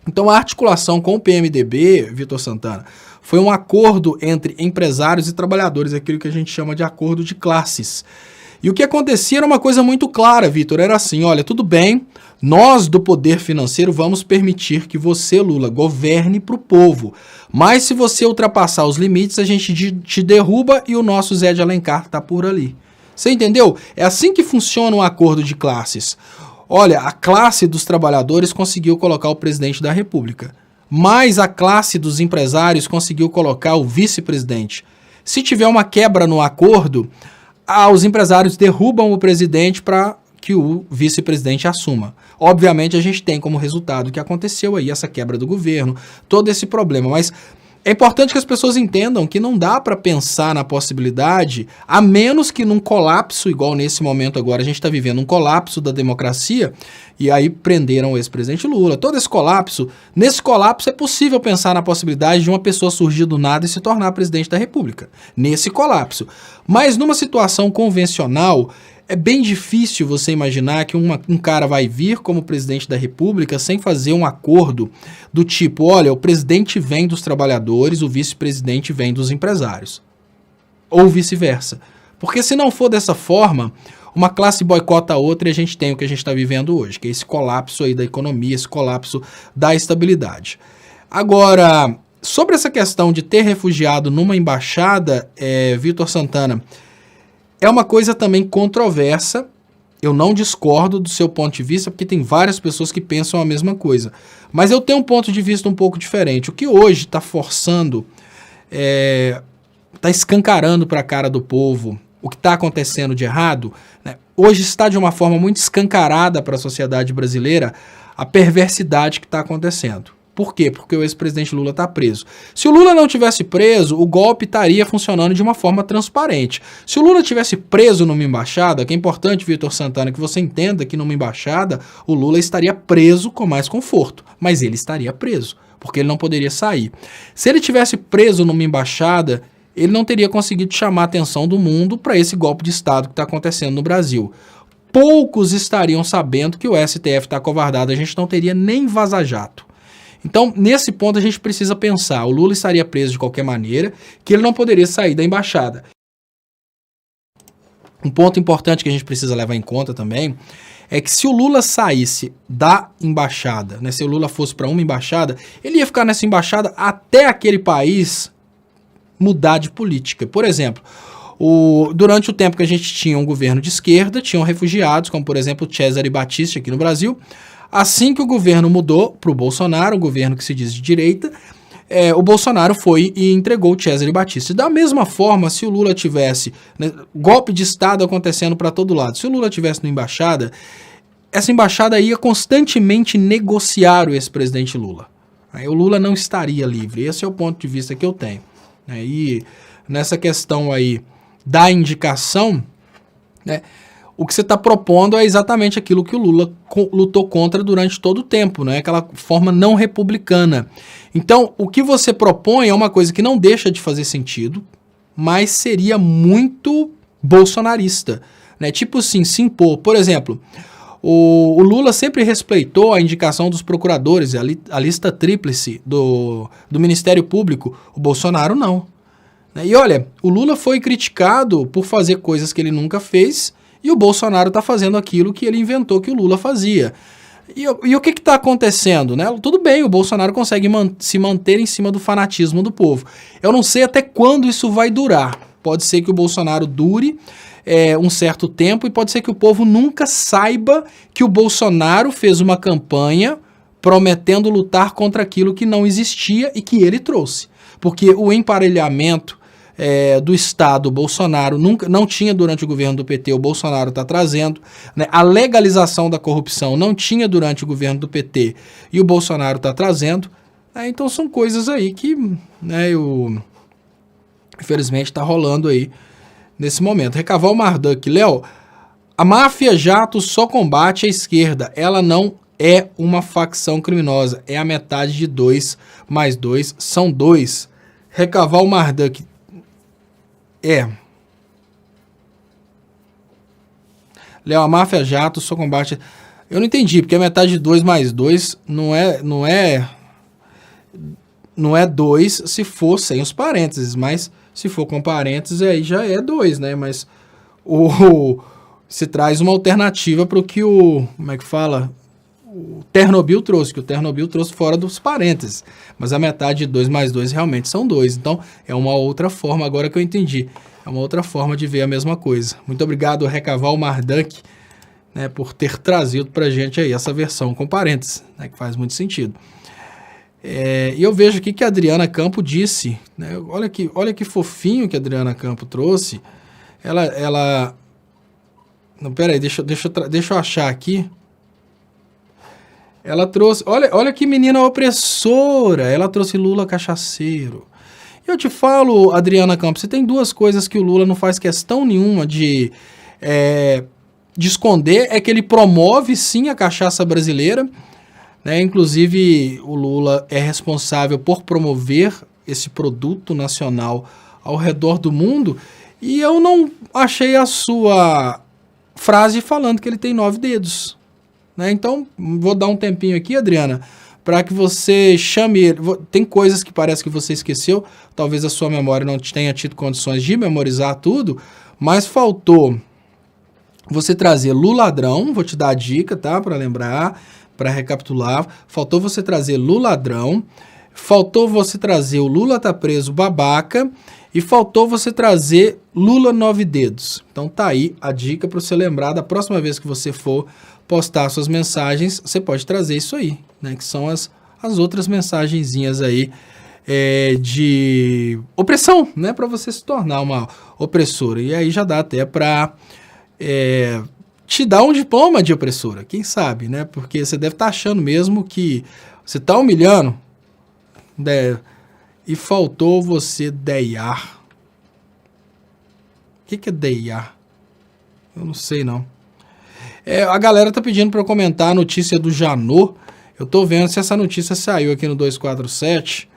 Então a articulação com o PMDB, Vitor Santana, foi um acordo entre empresários e trabalhadores, aquilo que a gente chama de acordo de classes. E o que acontecia era uma coisa muito clara, Vitor, era assim, olha, tudo bem, nós do poder financeiro vamos permitir que você, Lula, governe para o povo, mas se você ultrapassar os limites, a gente te derruba e o nosso Zé de Alencar está por ali. Você entendeu? É assim que funciona um acordo de classes. Olha, a classe dos trabalhadores conseguiu colocar o presidente da República, mas a classe dos empresários conseguiu colocar o vice-presidente. Se tiver uma quebra no acordo, os empresários derrubam o presidente para que o vice-presidente assuma. Obviamente, a gente tem como resultado o que aconteceu aí, essa quebra do governo, todo esse problema, mas é importante que as pessoas entendam que não dá para pensar na possibilidade, a menos que num colapso, igual nesse momento agora, a gente está vivendo um colapso da democracia, e aí prenderam o ex-presidente Lula. Todo esse colapso, nesse colapso é possível pensar na possibilidade de uma pessoa surgir do nada e se tornar presidente da República. Nesse colapso. Mas numa situação convencional, é bem difícil você imaginar que um cara vai vir como presidente da República sem fazer um acordo do tipo, olha, o presidente vem dos trabalhadores, o vice-presidente vem dos empresários. Ou vice-versa. Porque se não for dessa forma, uma classe boicota a outra e a gente tem o que a gente está vivendo hoje, que é esse colapso aí da economia, esse colapso da estabilidade. Agora, sobre essa questão de ter refugiado numa embaixada, Vitor Santana, é uma coisa também controversa, eu não discordo do seu ponto de vista, porque tem várias pessoas que pensam a mesma coisa. Mas eu tenho um ponto de vista um pouco diferente. O que hoje está forçando, está escancarando para a cara do povo o que está acontecendo de errado, né? Hoje está de uma forma muito escancarada para a sociedade brasileira a perversidade que está acontecendo. Por quê? Porque o ex-presidente Lula está preso. Se o Lula não tivesse preso, o golpe estaria funcionando de uma forma transparente. Se o Lula tivesse preso numa embaixada, que é importante, Vitor Santana, que você entenda que numa embaixada o Lula estaria preso com mais conforto, mas ele estaria preso, porque ele não poderia sair. Se ele tivesse preso numa embaixada, ele não teria conseguido chamar a atenção do mundo para esse golpe de Estado que está acontecendo no Brasil. Poucos estariam sabendo que o STF está acovardado, a gente não teria nem vaza-jato. Então, nesse ponto, a gente precisa pensar, o Lula estaria preso de qualquer maneira, que ele não poderia sair da embaixada. Um ponto importante que a gente precisa levar em conta também é que se o Lula saísse da embaixada, né, se o Lula fosse para uma embaixada, ele ia ficar nessa embaixada até aquele país mudar de política. Por exemplo, durante o tempo que a gente tinha um governo de esquerda, tinham refugiados, como por exemplo o Cesare Battisti aqui no Brasil. Assim que o governo mudou para o Bolsonaro, um governo que se diz de direita, o Bolsonaro foi e entregou o Cesare Battisti. Da mesma forma, se o Lula tivesse, né, golpe de Estado acontecendo para todo lado, se o Lula tivesse na embaixada, essa embaixada ia constantemente negociar o ex-presidente Lula. Aí o Lula não estaria livre. Esse é o ponto de vista que eu tenho. E nessa questão aí da indicação, né, o que você está propondo é exatamente aquilo que o Lula lutou contra durante todo o tempo, né? Aquela forma não republicana. Então, o que você propõe é uma coisa que não deixa de fazer sentido, mas seria muito bolsonarista, né? Tipo assim, se impor. Por exemplo, o Lula sempre respeitou a indicação dos procuradores, a lista tríplice do Ministério Público. O Bolsonaro não. E olha, o Lula foi criticado por fazer coisas que ele nunca fez, e o Bolsonaro está fazendo aquilo que ele inventou que o Lula fazia. E o que está acontecendo, né? Tudo bem, o Bolsonaro consegue se manter em cima do fanatismo do povo. Eu não sei até quando isso vai durar. Pode ser que o Bolsonaro dure um certo tempo e pode ser que o povo nunca saiba que o Bolsonaro fez uma campanha prometendo lutar contra aquilo que não existia e que ele trouxe. Porque o emparelhamento do Estado, Bolsonaro não tinha durante o governo do PT, o Bolsonaro está trazendo, né? A legalização da corrupção não tinha durante o governo do PT e o Bolsonaro está trazendo, né? Então são coisas aí que, né, infelizmente está rolando aí nesse momento. Recaval Marduk, Léo, a máfia jato só combate a esquerda, ela não é uma facção criminosa, é a metade de 2 mais 2 são 2. Recaval Marduk, Léo, a máfia jato só combate... Eu não entendi, porque a metade de 2 mais 2 não é 2 se for sem os parênteses, mas se for com parênteses aí já é 2, né? Mas se traz uma alternativa para o que como é que fala? O Ternobyl trouxe, que o Ternobyl trouxe fora dos parênteses. Mas a metade de 2 mais 2 realmente são 2. Então é uma outra forma, agora que eu entendi. É uma outra forma de ver a mesma coisa. Muito obrigado, Recaval Marduk, né, por ter trazido pra gente aí essa versão com parênteses, né, que faz muito sentido. E eu vejo aqui que a Adriana Campo disse, né, olha que fofinho que a Adriana Campo trouxe. Ela não, peraí, deixa eu achar aqui. Ela trouxe, olha que menina opressora, ela trouxe Lula cachaceiro. Eu te falo, Adriana Campos, você tem 2 coisas que o Lula não faz questão nenhuma de esconder, é que ele promove sim a cachaça brasileira, né? Inclusive o Lula é responsável por promover esse produto nacional ao redor do mundo, e eu não achei a sua frase falando que ele tem 9 dedos. Né? Então, vou dar um tempinho aqui, Adriana, para que você chame ele. Tem coisas que parece que você esqueceu, talvez a sua memória não tenha tido condições de memorizar tudo, mas faltou você trazer Lula ladrão, vou te dar a dica, tá? Para lembrar, para recapitular. Faltou você trazer Lula ladrão, faltou você trazer o Lula tá preso babaca e faltou você trazer Lula 9 dedos. Então tá aí a dica para você lembrar da próxima vez que você for postar suas mensagens, você pode trazer isso aí, né? Que são as outras mensagenzinhas aí de opressão, né? Para você se tornar uma opressora. E aí já dá até para te dar um diploma de opressora, quem sabe, né? Porque você deve estar achando mesmo que você está humilhando, né? E faltou você deiar. O que é deiar? Eu não sei, não. A galera tá pedindo para eu comentar a notícia do Janot. Eu tô vendo se essa notícia saiu aqui no 247,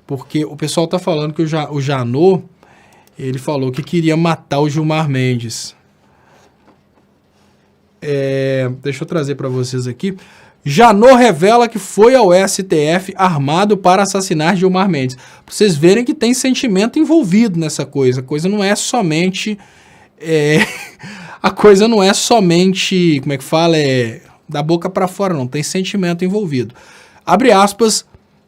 porque o pessoal tá falando que o Janot, ele falou que queria matar o Gilmar Mendes. Deixa eu trazer para vocês aqui. Janot revela que foi ao STF armado para assassinar Gilmar Mendes. Pra vocês verem que tem sentimento envolvido nessa coisa. A coisa não é somente... A coisa não é somente, como é que fala, da boca para fora, não. Tem sentimento envolvido. Abre aspas,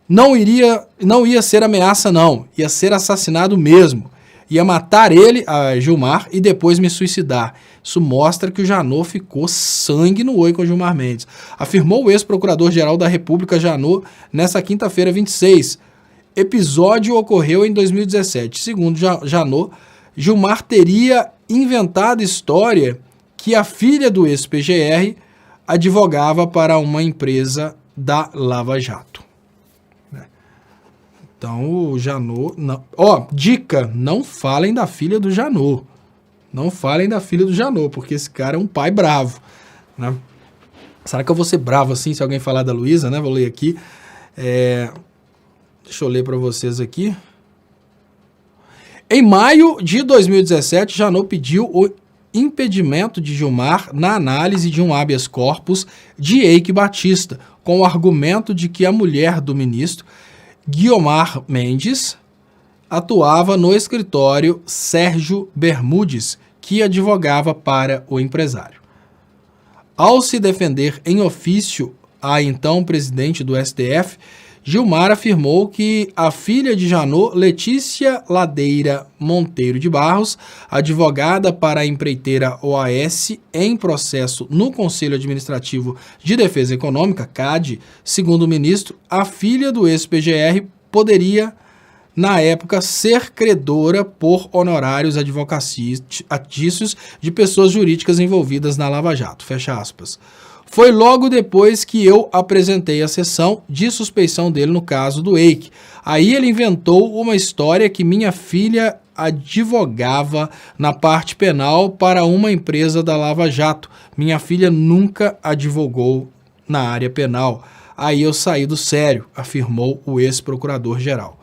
não ia ser ameaça, não. Ia ser assassinado mesmo. Ia matar ele, a Gilmar, e depois me suicidar. Isso mostra que o Janot ficou sangue no olho com o Gilmar Mendes. Afirmou o ex-procurador-geral da República, Janot, nessa quinta-feira 26. Episódio ocorreu em 2017. Segundo Janot, Gilmar teria inventado história que a filha do ex-PGR advogava para uma empresa da Lava Jato. Então o Janot... dica, não falem da filha do Janot. Não falem da filha do Janot, porque esse cara é um pai bravo. Né? Será que eu vou ser bravo assim se alguém falar da Luísa? Né? Vou ler aqui. Deixa eu ler para vocês aqui. Em maio de 2017, Janot pediu o impedimento de Gilmar na análise de um habeas corpus de Eike Batista, com o argumento de que a mulher do ministro, Guiomar Mendes, atuava no escritório Sérgio Bermudes, que advogava para o empresário. Ao se defender em ofício a então presidente do STF, Gilmar afirmou que a filha de Janot, Letícia Ladeira Monteiro de Barros, advogada para a empreiteira OAS em processo no Conselho Administrativo de Defesa Econômica, CAD, segundo o ministro, a filha do ex-PGR poderia, na época, ser credora por honorários advocatícios de pessoas jurídicas envolvidas na Lava Jato. Fecha aspas. Foi logo depois que eu apresentei a sessão de suspeição dele no caso do Eike. Aí ele inventou uma história que minha filha advogava na parte penal para uma empresa da Lava Jato. Minha filha nunca advogou na área penal. Aí eu saí do sério, afirmou o ex-procurador-geral.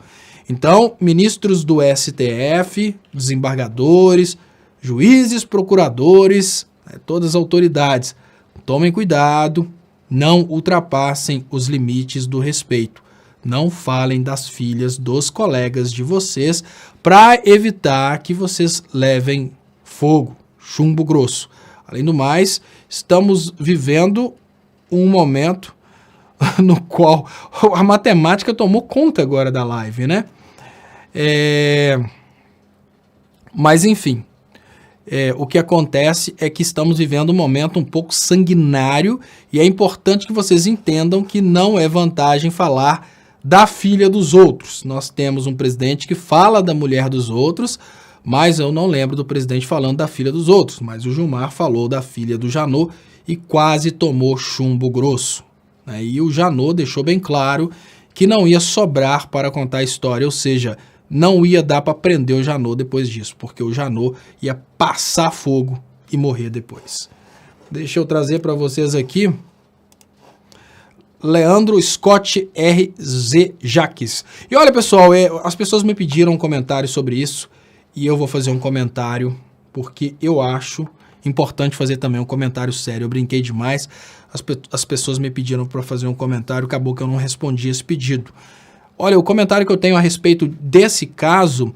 Então, ministros do STF, desembargadores, juízes, procuradores, todas as autoridades, tomem cuidado, não ultrapassem os limites do respeito. Não falem das filhas dos colegas de vocês para evitar que vocês levem fogo, chumbo grosso. Além do mais, estamos vivendo um momento no qual a matemática tomou conta agora da live, né? Mas enfim, o que acontece é que estamos vivendo um momento um pouco sanguinário e é importante que vocês entendam que não é vantagem falar da filha dos outros. Nós temos um presidente que fala da mulher dos outros, mas eu não lembro do presidente falando da filha dos outros. Mas o Gilmar falou da filha do Janot e quase tomou chumbo grosso. E o Janot deixou bem claro que não ia sobrar para contar a história, ou seja, não ia dar para prender o Janot depois disso, porque o Janot ia passar fogo e morrer depois. Deixa eu trazer para vocês aqui Leandro Scott R.Z. Jaques. E olha, pessoal, as pessoas me pediram um comentário sobre isso e eu vou fazer um comentário porque eu acho importante fazer também um comentário sério. Eu brinquei demais, as pessoas me pediram para fazer um comentário, acabou que eu não respondi esse pedido. Olha, o comentário que eu tenho a respeito desse caso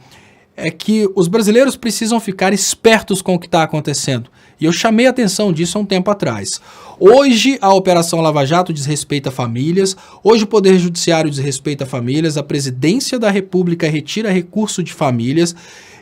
é que os brasileiros precisam ficar espertos com o que está acontecendo. E eu chamei a atenção disso há um tempo atrás. Hoje a Operação Lava Jato desrespeita famílias, hoje o Poder Judiciário desrespeita famílias, a Presidência da República retira recurso de famílias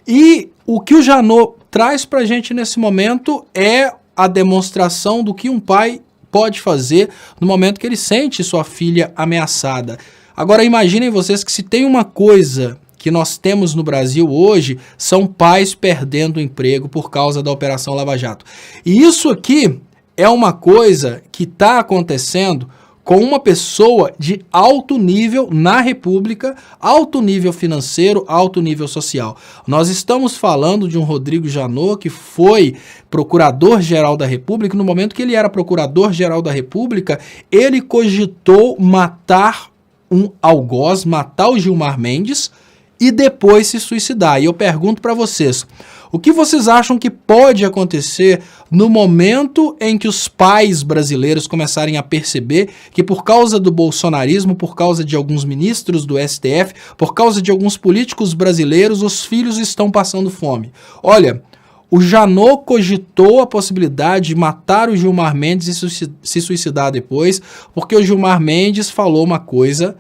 e o que o Janot traz para a gente nesse momento é a demonstração do que um pai pode fazer no momento que ele sente sua filha ameaçada. Agora imaginem vocês que se tem uma coisa que nós temos no Brasil hoje, são pais perdendo o emprego por causa da Operação Lava Jato. E isso aqui é uma coisa que está acontecendo com uma pessoa de alto nível na República, alto nível financeiro, alto nível social. Nós estamos falando de um Rodrigo Janot que foi procurador-geral da República. No momento que ele era procurador-geral da República, ele cogitou matar um algoz, matar o Gilmar Mendes e depois se suicidar. E eu pergunto para vocês, o que vocês acham que pode acontecer no momento em que os pais brasileiros começarem a perceber que por causa do bolsonarismo, por causa de alguns ministros do STF, por causa de alguns políticos brasileiros, os filhos estão passando fome? Olha, o Janot cogitou a possibilidade de matar o Gilmar Mendes e se suicidar depois, porque o Gilmar Mendes falou uma coisa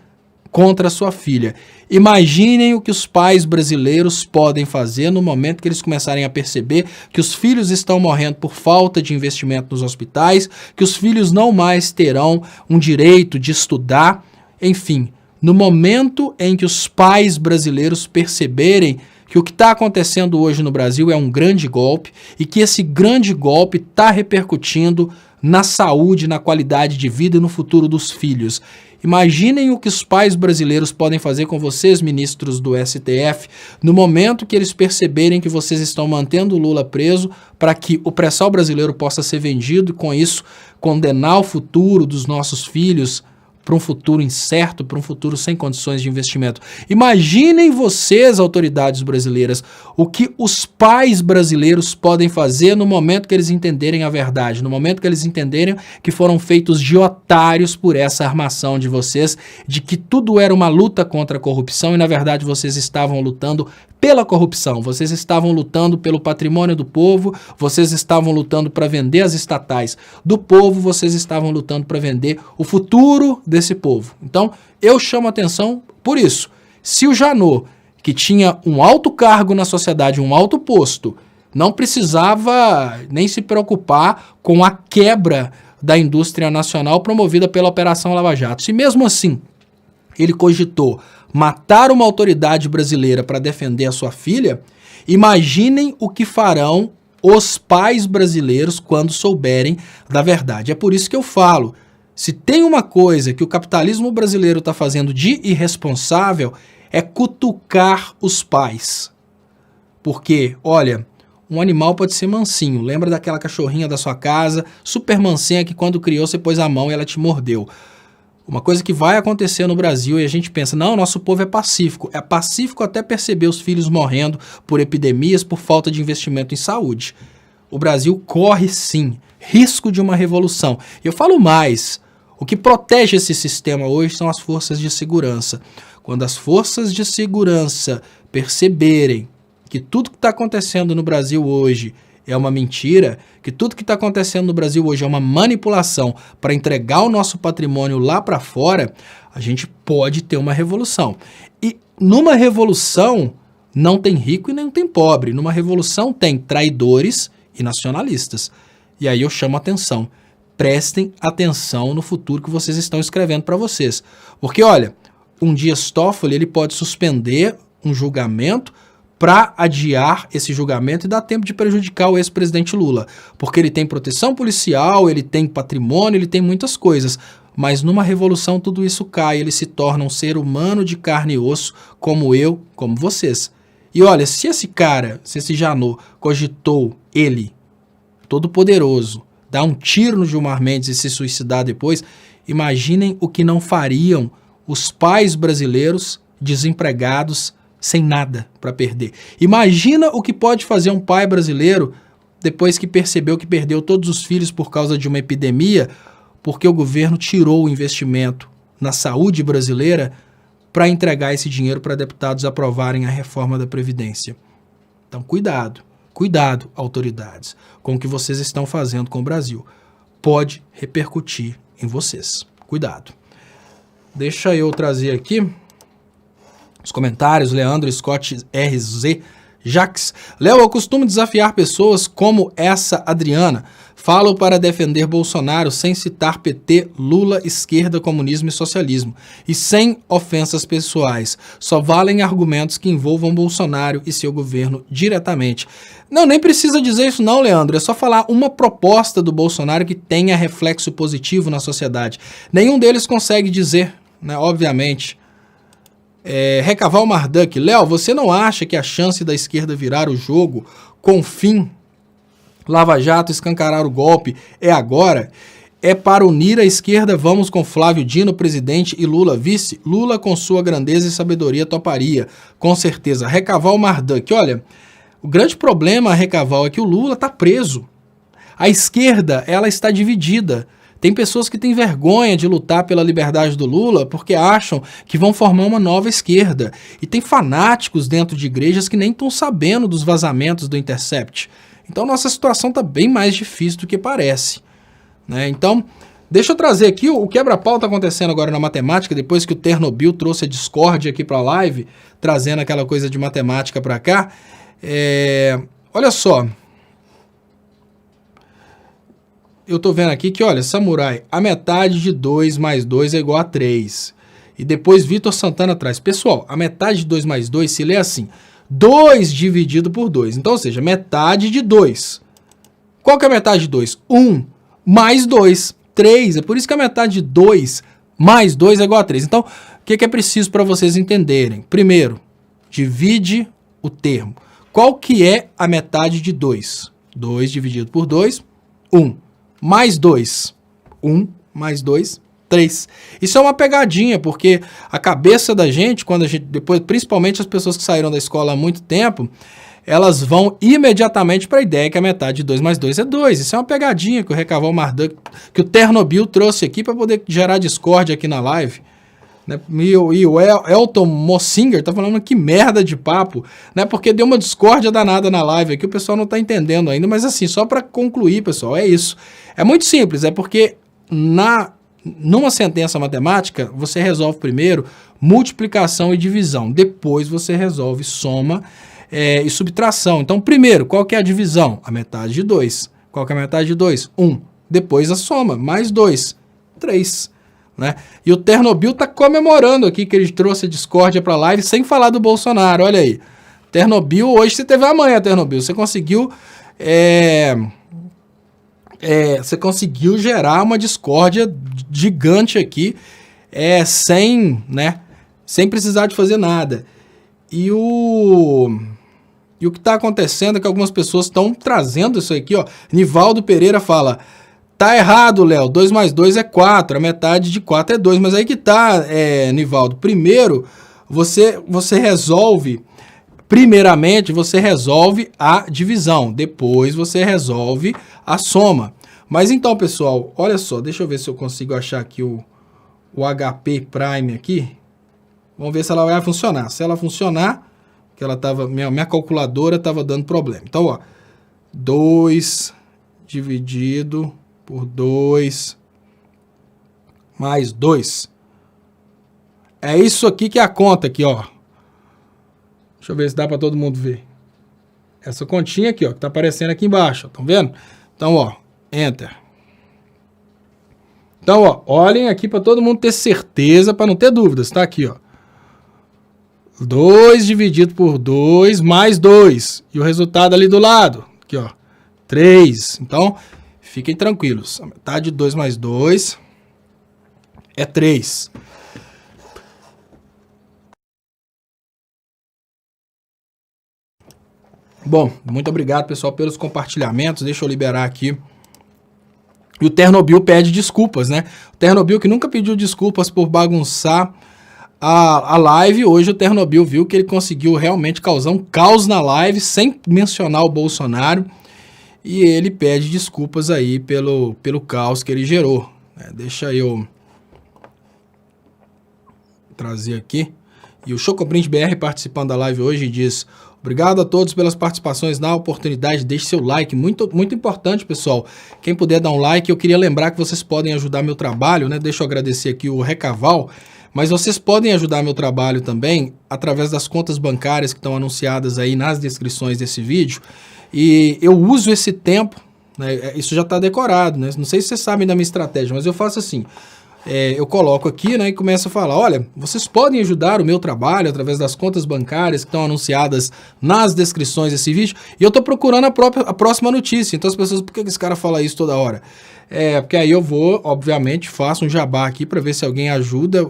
contra a sua filha. Imaginem o que os pais brasileiros podem fazer no momento que eles começarem a perceber que os filhos estão morrendo por falta de investimento nos hospitais, que os filhos não mais terão um direito de estudar. Enfim, no momento em que os pais brasileiros perceberem que o que está acontecendo hoje no Brasil é um grande golpe e que esse grande golpe está repercutindo na saúde, na qualidade de vida e no futuro dos filhos. Imaginem o que os pais brasileiros podem fazer com vocês, ministros do STF, no momento que eles perceberem que vocês estão mantendo o Lula preso para que o pré-sal brasileiro possa ser vendido e, com isso, condenar o futuro dos nossos filhos para um futuro incerto, para um futuro sem condições de investimento. Imaginem vocês, autoridades brasileiras, o que os pais brasileiros podem fazer no momento que eles entenderem a verdade, no momento que eles entenderem que foram feitos de otários por essa armação de vocês, de que tudo era uma luta contra a corrupção e, na verdade, vocês estavam lutando pela corrupção, vocês estavam lutando pelo patrimônio do povo, vocês estavam lutando para vender as estatais do povo, vocês estavam lutando para vender o futuro desse povo. Então, eu chamo a atenção por isso. Se o Janot, que tinha um alto cargo na sociedade, um alto posto, não precisava nem se preocupar com a quebra da indústria nacional promovida pela Operação Lava Jato. Se mesmo assim ele cogitou matar uma autoridade brasileira para defender a sua filha, imaginem o que farão os pais brasileiros quando souberem da verdade. É por isso que eu falo, se tem uma coisa que o capitalismo brasileiro está fazendo de irresponsável, é cutucar os pais. Porque, olha, um animal pode ser mansinho. Lembra daquela cachorrinha da sua casa, super mansinha, que quando criou você pôs a mão e ela te mordeu. Uma coisa que vai acontecer no Brasil e a gente pensa, não, nosso povo é pacífico. É pacífico até perceber os filhos morrendo por epidemias, por falta de investimento em saúde. O Brasil corre, sim, risco de uma revolução. E eu falo mais, o que protege esse sistema hoje são as forças de segurança. Quando as forças de segurança perceberem que tudo que está acontecendo no Brasil hoje é uma mentira, que tudo que está acontecendo no Brasil hoje é uma manipulação para entregar o nosso patrimônio lá para fora, a gente pode ter uma revolução. E numa revolução não tem rico e nem tem pobre. Numa revolução tem traidores e nacionalistas. E aí eu chamo a atenção. Prestem atenção no futuro que vocês estão escrevendo para vocês. Porque, olha, um Dias Toffoli ele pode suspender um julgamento para adiar esse julgamento e dar tempo de prejudicar o ex-presidente Lula. Porque ele tem proteção policial, ele tem patrimônio, ele tem muitas coisas. Mas numa revolução tudo isso cai, ele se torna um ser humano de carne e osso, como eu, como vocês. E olha, se esse Janot cogitou ele, todo poderoso, dar um tiro no Gilmar Mendes e se suicidar depois, imaginem o que não fariam os pais brasileiros desempregados, sem nada para perder. Imagina o que pode fazer um pai brasileiro depois que percebeu que perdeu todos os filhos por causa de uma epidemia, porque o governo tirou o investimento na saúde brasileira para entregar esse dinheiro para deputados aprovarem a reforma da Previdência. Então, cuidado, autoridades, com o que vocês estão fazendo com o Brasil. Pode repercutir em vocês. Cuidado. Deixa eu trazer aqui os comentários. Leandro Scott RZ Jax. Léo, eu costumo desafiar pessoas como essa Adriana. Falo para defender Bolsonaro sem citar PT, Lula, esquerda, comunismo e socialismo. E sem ofensas pessoais. Só valem argumentos que envolvam Bolsonaro e seu governo diretamente. Não, nem precisa dizer isso não, Leandro. É só falar uma proposta do Bolsonaro que tenha reflexo positivo na sociedade. Nenhum deles consegue dizer, né, obviamente. Recaval Marduk. Léo, você não acha que a chance da esquerda virar o jogo com fim Lava Jato, escancarar o golpe é agora? É para unir a esquerda, vamos com Flávio Dino, presidente, e Lula, vice? Lula, com sua grandeza e sabedoria, toparia, com certeza. Recaval Marduk. Olha, o grande problema, Recaval, é que o Lula está preso. A esquerda, ela está dividida. Tem pessoas que têm vergonha de lutar pela liberdade do Lula porque acham que vão formar uma nova esquerda. E tem fanáticos dentro de igrejas que nem estão sabendo dos vazamentos do Intercept. Então nossa situação está bem mais difícil do que parece, né? Então, deixa eu trazer aqui o quebra-pau está acontecendo agora na matemática, depois que o Ternobil trouxe a Discord aqui para a live, trazendo aquela coisa de matemática para cá. Olha só. Eu tô vendo aqui que, olha, Samurai, a metade de 2 mais 2 é igual a 3. E depois Vitor Santana traz. Pessoal, a metade de 2 mais 2 se lê assim. 2 dividido por 2. Então, ou seja, metade de 2. Qual que é a metade de 2? 1 mais 2. 3. É por isso que a metade de 2 mais 2 é igual a 3. Então, o que é preciso para vocês entenderem? Primeiro, divide o termo. Qual que é a metade de 2? 2 dividido por 2, 1. Mais 2. 1 mais 2, 3. Isso é uma pegadinha, porque a cabeça da gente, quando a gente, depois, principalmente as pessoas que saíram da escola há muito tempo, elas vão imediatamente para a ideia que a metade de 2 mais 2 é 2. Isso é uma pegadinha que o Recaval Marduk, que o Ternobil trouxe aqui para poder gerar discórdia aqui na live, Né? E o Elton Mossinger tá falando que merda de papo, né? Porque deu uma discórdia danada na live aqui, o pessoal não tá entendendo ainda, mas assim, só para concluir, pessoal, é isso. É muito simples, é porque numa sentença matemática, você resolve primeiro multiplicação e divisão, depois você resolve soma e subtração. Então, primeiro, qual que é a divisão? A metade de 2. Qual que é a metade de 2? 1. Depois a soma, mais 2, 3. Né? E o Ternobil tá comemorando aqui que ele trouxe a discórdia para a live sem falar do Bolsonaro, olha aí. Ternobil, hoje você teve a manha, Ternobil, você conseguiu gerar uma discórdia gigante aqui, sem precisar de fazer nada. E o que está acontecendo é que algumas pessoas estão trazendo isso aqui, ó. Nivaldo Pereira fala: tá errado, Léo, 2 mais 2 é 4, a metade de 4 é 2, mas aí que tá, Nivaldo. Primeiro, você resolve, primeiramente, você resolve a divisão, depois você resolve a soma. Mas então, pessoal, olha só, deixa eu ver se eu consigo achar aqui o HP Prime aqui. Vamos ver se ela vai funcionar. Se ela funcionar, que ela tava, minha calculadora estava dando problema. Então, ó, 2 dividido por 2 mais 2. É isso aqui que é a conta aqui, ó. Deixa eu ver se dá para todo mundo ver. Essa continha aqui, ó, que tá aparecendo aqui embaixo, estão vendo? Então, ó, Enter. Então, ó, olhem aqui para todo mundo ter certeza, para não ter dúvidas, tá aqui, ó. 2 dividido por 2 mais 2. E o resultado ali do lado, aqui, ó, 3. Então, fiquem tranquilos. A metade de 2 mais 2 é 3. Bom, muito obrigado, pessoal, pelos compartilhamentos. Deixa eu liberar aqui. E o Ternobil pede desculpas, né? O Ternobil que nunca pediu desculpas por bagunçar a live. Hoje o Ternobil viu que ele conseguiu realmente causar um caos na live sem mencionar o Bolsonaro. E ele pede desculpas aí pelo caos que ele gerou. Deixa eu trazer aqui. E o Chocoprint BR participando da live hoje diz: obrigado a todos pelas participações, na oportunidade, deixe seu like, muito, muito importante, pessoal. Quem puder dar um like, eu queria lembrar que vocês podem ajudar meu trabalho, né? Deixa eu agradecer aqui o Recaval, mas vocês podem ajudar meu trabalho também através das contas bancárias que estão anunciadas aí nas descrições desse vídeo. E eu uso esse tempo, né? Isso já está decorado, né? Não sei se vocês sabem da minha estratégia, mas eu faço assim. Eu coloco aqui, né, e começo a falar: olha, vocês podem ajudar o meu trabalho através das contas bancárias que estão anunciadas nas descrições desse vídeo, e eu estou procurando a próxima notícia. Então as pessoas, por que esse cara fala isso toda hora? Porque aí eu vou, obviamente, faço um jabá aqui para ver se alguém ajuda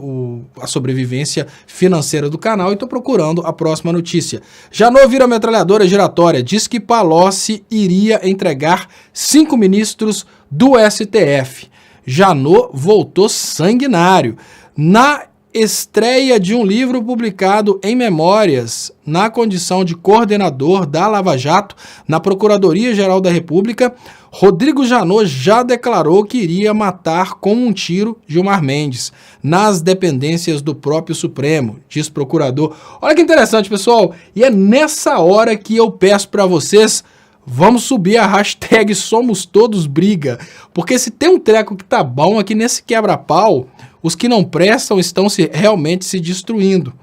a sobrevivência financeira do canal, e estou procurando a próxima notícia. Janot vira metralhadora giratória, diz que Palocci iria entregar 5 ministros do STF. Janot voltou sanguinário. Na estreia de um livro publicado em Memórias, na condição de coordenador da Lava Jato, na Procuradoria-Geral da República, Rodrigo Janot já declarou que iria matar com um tiro Gilmar Mendes, nas dependências do próprio Supremo, diz procurador. Olha que interessante, pessoal, e é nessa hora que eu peço para vocês: vamos subir a hashtag Somos Todos Briga, porque se tem um treco que tá bom aqui nesse quebra-pau, os que não prestam estão realmente se destruindo.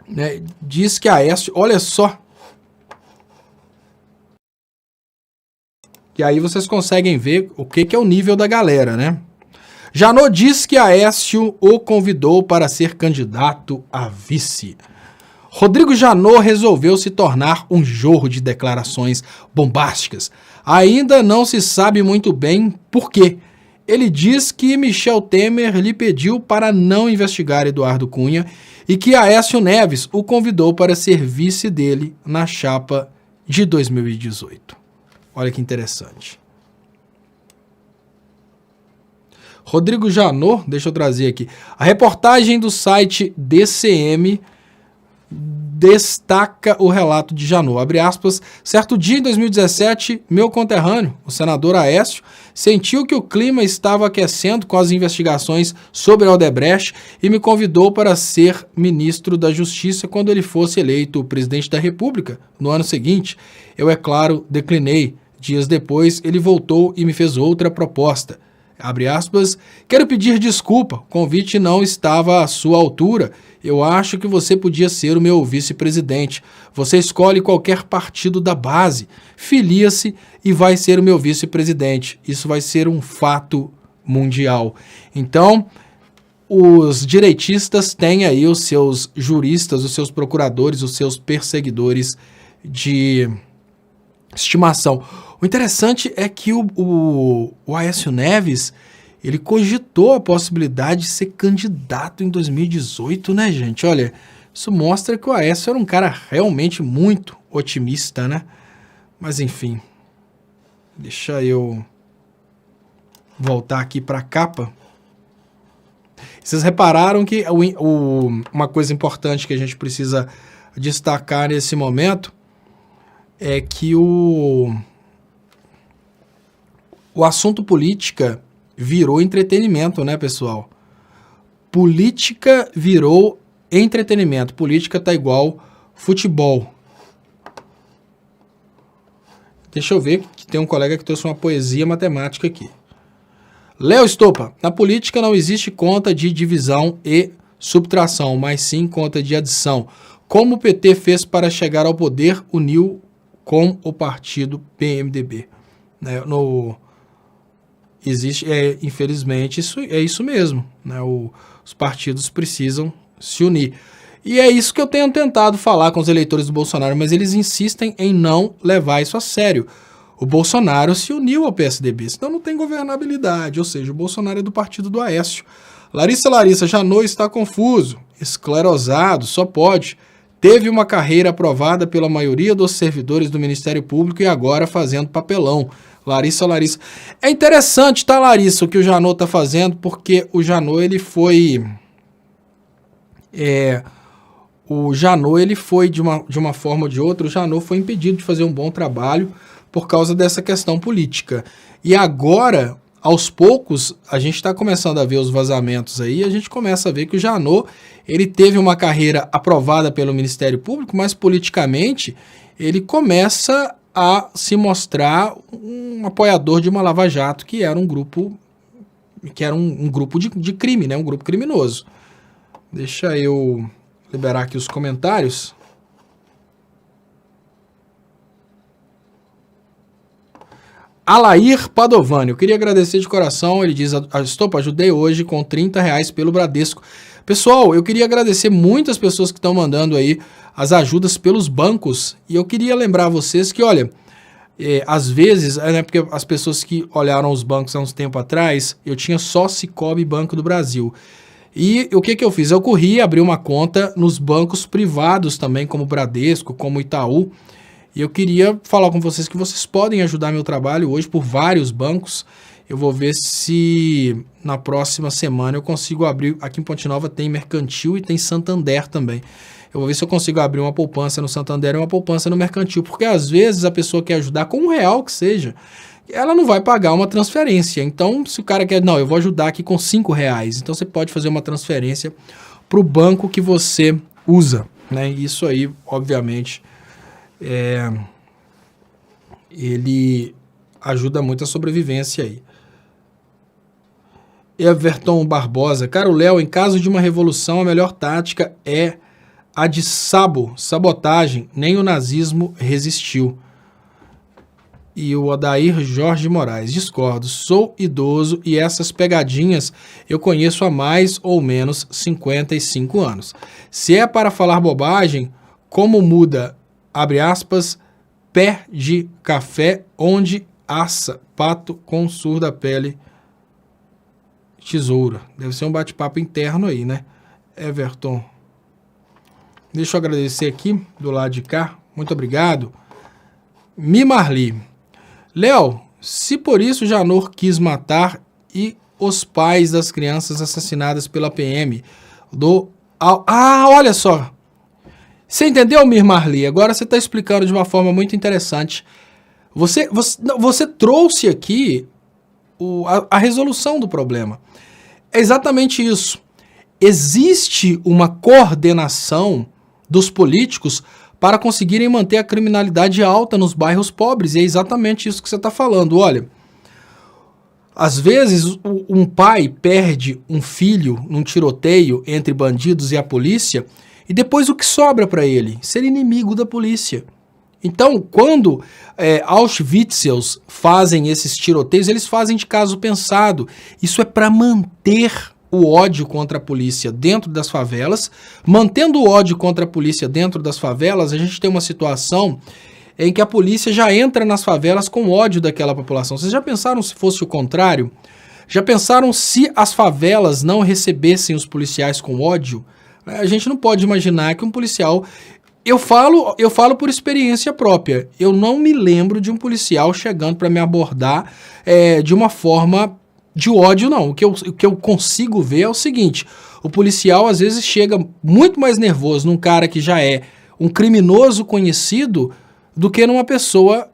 Né? Diz que a Aécio, olha só. E aí vocês conseguem ver o que é o nível da galera, né? Janot diz que Aécio o convidou para ser candidato a vice. Rodrigo Janot resolveu se tornar um jorro de declarações bombásticas. Ainda não se sabe muito bem por quê. Ele diz que Michel Temer lhe pediu para não investigar Eduardo Cunha e que Aécio Neves o convidou para ser vice dele na chapa de 2018. Olha que interessante. Rodrigo Janot, deixa eu trazer aqui. A reportagem do site DCM destaca o relato de Janot, abre aspas, certo dia em 2017, meu conterrâneo, o senador Aécio, sentiu que o clima estava aquecendo com as investigações sobre a Odebrecht e me convidou para ser ministro da Justiça quando ele fosse eleito presidente da República no ano seguinte. Eu, é claro, declinei. Dias depois, ele voltou e me fez outra proposta. Abre aspas, quero pedir desculpa, o convite não estava à sua altura. Eu acho que você podia ser o meu vice-presidente. Você escolhe qualquer partido da base, filia-se e vai ser o meu vice-presidente. Isso vai ser um fato mundial. Então, os direitistas têm aí os seus juristas, os seus procuradores, os seus perseguidores de estimação. O interessante é que o Aécio Neves, ele cogitou a possibilidade de ser candidato em 2018, né, gente? Olha, isso mostra que o Aécio era um cara realmente muito otimista, né? Mas, enfim, deixa eu voltar aqui para a capa. Vocês repararam que uma coisa importante que a gente precisa destacar nesse momento é que o assunto política virou entretenimento, né, pessoal? Política virou entretenimento. Política tá igual futebol. Deixa eu ver que tem um colega que trouxe uma poesia matemática aqui. Léo Estopa, na política não existe conta de divisão e subtração, mas sim conta de adição. Como o PT fez para chegar ao poder, uniu com o partido PMDB. Né, existe, infelizmente, isso mesmo. Né? Os partidos precisam se unir. E é isso que eu tenho tentado falar com os eleitores do Bolsonaro, mas eles insistem em não levar isso a sério. O Bolsonaro se uniu ao PSDB, senão não tem governabilidade, ou seja, o Bolsonaro é do partido do Aécio. Larissa, Janot está confuso, esclerosado, só pode. Teve uma carreira aprovada pela maioria dos servidores do Ministério Público e agora fazendo papelão. Larissa. É interessante, tá, Larissa, o que o Janot tá fazendo, porque o Janot, ele foi... o Janot, ele foi, de uma forma ou de outra, o Janot foi impedido de fazer um bom trabalho por causa dessa questão política. E agora, aos poucos, a gente está começando a ver os vazamentos aí, a gente começa a ver que o Janot, ele teve uma carreira aprovada pelo Ministério Público, mas politicamente ele começa a se mostrar um apoiador de uma Lava Jato, que era um grupo de crime, né? Um grupo criminoso. Deixa eu liberar aqui os comentários. Alair Padovani, eu queria agradecer de coração, ele diz, Estopa, ajudei hoje com R$30 pelo Bradesco. Pessoal, eu queria agradecer muitas pessoas que estão mandando aí as ajudas pelos bancos, e eu queria lembrar vocês que, olha, às vezes, né, porque as pessoas que olharam os bancos há uns tempo atrás, eu tinha só Sicoob Banco do Brasil. E o que eu fiz? Eu corri, abri uma conta nos bancos privados também, como Bradesco, como Itaú, e eu queria falar com vocês que vocês podem ajudar meu trabalho hoje por vários bancos. Eu vou ver se na próxima semana eu consigo abrir, aqui em Ponte Nova tem Mercantil e tem Santander também. Eu vou ver se eu consigo abrir uma poupança no Santander e uma poupança no Mercantil, porque às vezes a pessoa quer ajudar com R$1 que seja, ela não vai pagar uma transferência. Então, se o cara quer, não, eu vou ajudar aqui com R$5, então você pode fazer uma transferência para o banco que você usa, né? Isso aí, obviamente, ele ajuda muito a sobrevivência aí. Everton Barbosa, caro Léo, em caso de uma revolução, a melhor tática é a de sabotagem, nem o nazismo resistiu. E o Odair Jorge Moraes, discordo, sou idoso e essas pegadinhas eu conheço há mais ou menos 55 anos. Se é para falar bobagem, como muda, abre aspas, pé de café onde assa, pato com surda pele, tesoura. Deve ser um bate-papo interno aí, né? Everton. Deixa eu agradecer aqui, do lado de cá. Muito obrigado. Mimarli. Léo, se por isso Janot quis matar e os pais das crianças assassinadas pela PM olha só. Você entendeu, Mir Marli? Agora você está explicando de uma forma muito interessante. Você trouxe aqui a resolução do problema. É exatamente isso. Existe uma coordenação dos políticos para conseguirem manter a criminalidade alta nos bairros pobres. E é exatamente isso que você está falando. Olha, às vezes um pai perde um filho num tiroteio entre bandidos e a polícia, e depois o que sobra para ele? Ser inimigo da polícia. Então, quando Auschwitzianos fazem esses tiroteios, eles fazem de caso pensado. Isso é para manter o ódio contra a polícia dentro das favelas. Mantendo o ódio contra a polícia dentro das favelas, a gente tem uma situação em que a polícia já entra nas favelas com ódio daquela população. Vocês já pensaram se fosse o contrário? Já pensaram se as favelas não recebessem os policiais com ódio? A gente não pode imaginar que um policial... Eu falo por experiência própria. Eu não me lembro de um policial chegando para me abordar de uma forma de ódio, não. O que eu consigo ver é o seguinte: o policial às vezes chega muito mais nervoso num cara que já é um criminoso conhecido do que numa pessoa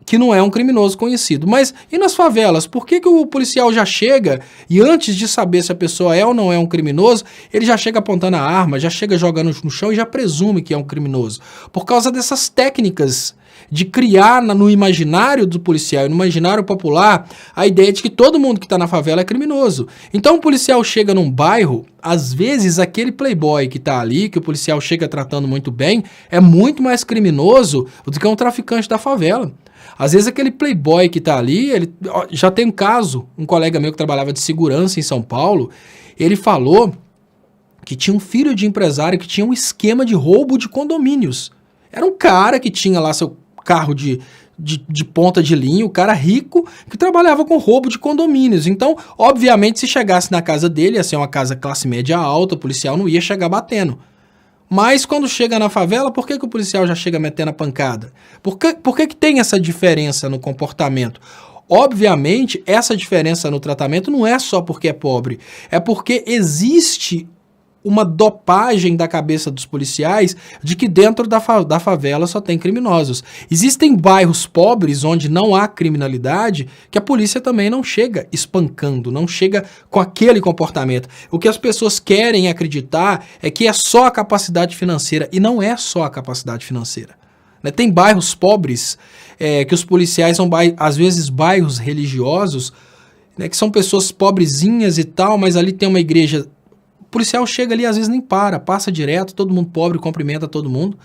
que não é um criminoso conhecido. Mas e nas favelas? Por que o policial já chega e antes de saber se a pessoa é ou não é um criminoso, ele já chega apontando a arma, já chega jogando no chão e já presume que é um criminoso? Por causa dessas técnicas de criar no imaginário do policial, no imaginário popular, a ideia de que todo mundo que está na favela é criminoso. Então o policial chega num bairro, às vezes aquele playboy que está ali, que o policial chega tratando muito bem, é muito mais criminoso do que um traficante da favela. Às vezes aquele playboy que tá ali, já tem um caso, um colega meu que trabalhava de segurança em São Paulo, ele falou que tinha um filho de empresário que tinha um esquema de roubo de condomínios. Era um cara que tinha lá seu carro de ponta de linha, o cara rico que trabalhava com roubo de condomínios. Então, obviamente, se chegasse na casa dele, ia ser uma casa classe média alta, o policial não ia chegar batendo. Mas quando chega na favela, por que o policial já chega metendo a pancada? Por que tem essa diferença no comportamento? Obviamente, essa diferença no tratamento não é só porque é pobre, é porque existe uma dopagem da cabeça dos policiais de que dentro da favela só tem criminosos. Existem bairros pobres onde não há criminalidade que a polícia também não chega espancando, não chega com aquele comportamento. O que as pessoas querem acreditar é que é só a capacidade financeira, e não é só a capacidade financeira. Tem bairros pobres que os policiais são, às vezes, bairros religiosos, que são pessoas pobrezinhas e tal, mas ali tem uma igreja. O policial chega ali, às vezes nem passa direto, todo mundo pobre, cumprimenta todo mundo.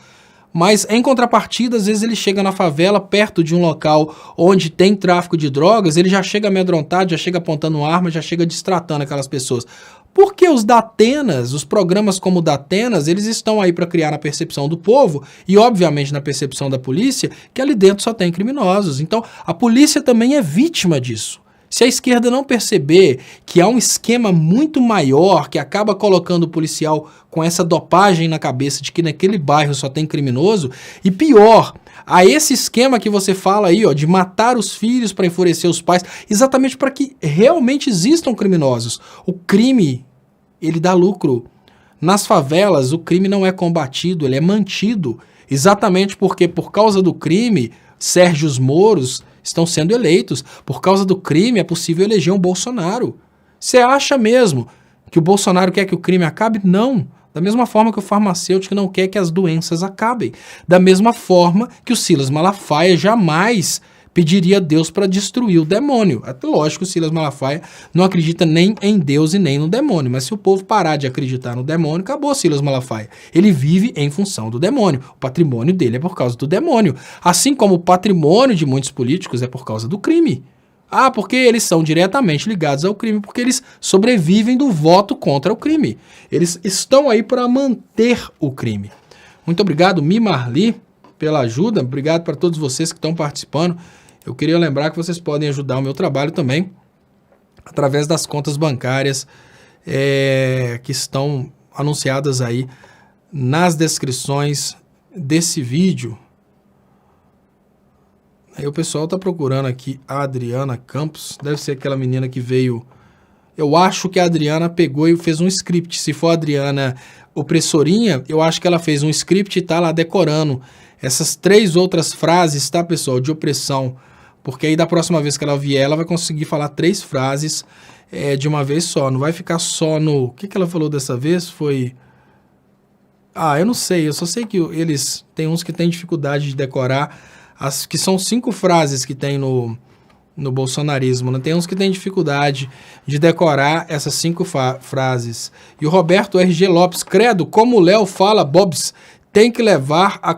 Mas, em contrapartida, às vezes ele chega na favela, perto de um local onde tem tráfico de drogas, ele já chega amedrontado, já chega apontando arma, já chega destratando aquelas pessoas. Porque os Datenas, os programas como o Datenas, eles estão aí para criar na percepção do povo, e obviamente na percepção da polícia, que ali dentro só tem criminosos. Então, a polícia também é vítima disso. Se a esquerda não perceber que há um esquema muito maior que acaba colocando o policial com essa dopagem na cabeça de que naquele bairro só tem criminoso, e pior, a esse esquema que você fala aí, de matar os filhos para enfurecer os pais, exatamente para que realmente existam criminosos. O crime, ele dá lucro. Nas favelas, o crime não é combatido, ele é mantido. Exatamente porque, por causa do crime, Sérgios Moros estão sendo eleitos. Por causa do crime, é possível eleger um Bolsonaro. Você acha mesmo que o Bolsonaro quer que o crime acabe? Não. Da mesma forma que o farmacêutico não quer que as doenças acabem. Da mesma forma que o Silas Malafaia jamais pediria a Deus para destruir o demônio. Até lógico, o Silas Malafaia não acredita nem em Deus e nem no demônio. Mas se o povo parar de acreditar no demônio, acabou Silas Malafaia. Ele vive em função do demônio. O patrimônio dele é por causa do demônio. Assim como o patrimônio de muitos políticos é por causa do crime. Porque eles são diretamente ligados ao crime, porque eles sobrevivem do voto contra o crime. Eles estão aí para manter o crime. Muito obrigado, Mi Marli, pela ajuda. Obrigado para todos vocês que estão participando. Eu queria lembrar que vocês podem ajudar o meu trabalho também através das contas bancárias que estão anunciadas aí nas descrições desse vídeo. Aí o pessoal está procurando aqui a Adriana Campos, deve ser aquela menina que veio Eu acho que a Adriana pegou e fez um script. Se for a Adriana opressorinha, eu acho que ela fez um script e tá lá decorando essas 3 outras frases, tá, pessoal, de opressão. Porque aí da próxima vez que ela vier, ela vai conseguir falar 3 frases de uma vez só. Não vai ficar só no... O que ela falou dessa vez? Foi... Ah, eu não sei. Eu só sei que eles... Tem uns que têm dificuldade de decorar. As que são 5 frases que tem no bolsonarismo, né? Tem uns que têm dificuldade de decorar essas 5 frases. E o Roberto RG Lopes, credo, como o Léo fala, Bobs, tem que levar a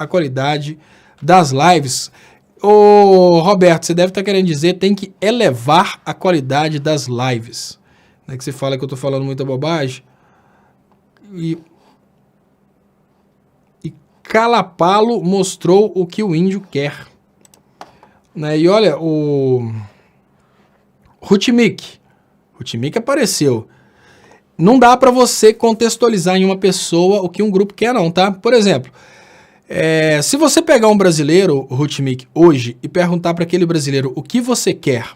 qualidade das lives. Ô, Roberto, você deve estar querendo dizer tem que elevar a qualidade das lives. Não é que você fala que eu estou falando muita bobagem? E Calapalo mostrou o que o índio quer. Né? E olha, o Rutmik apareceu. Não dá para você contextualizar em uma pessoa o que um grupo quer não, tá? Por exemplo, se você pegar um brasileiro, Rutmik, hoje, e perguntar para aquele brasileiro o que você quer,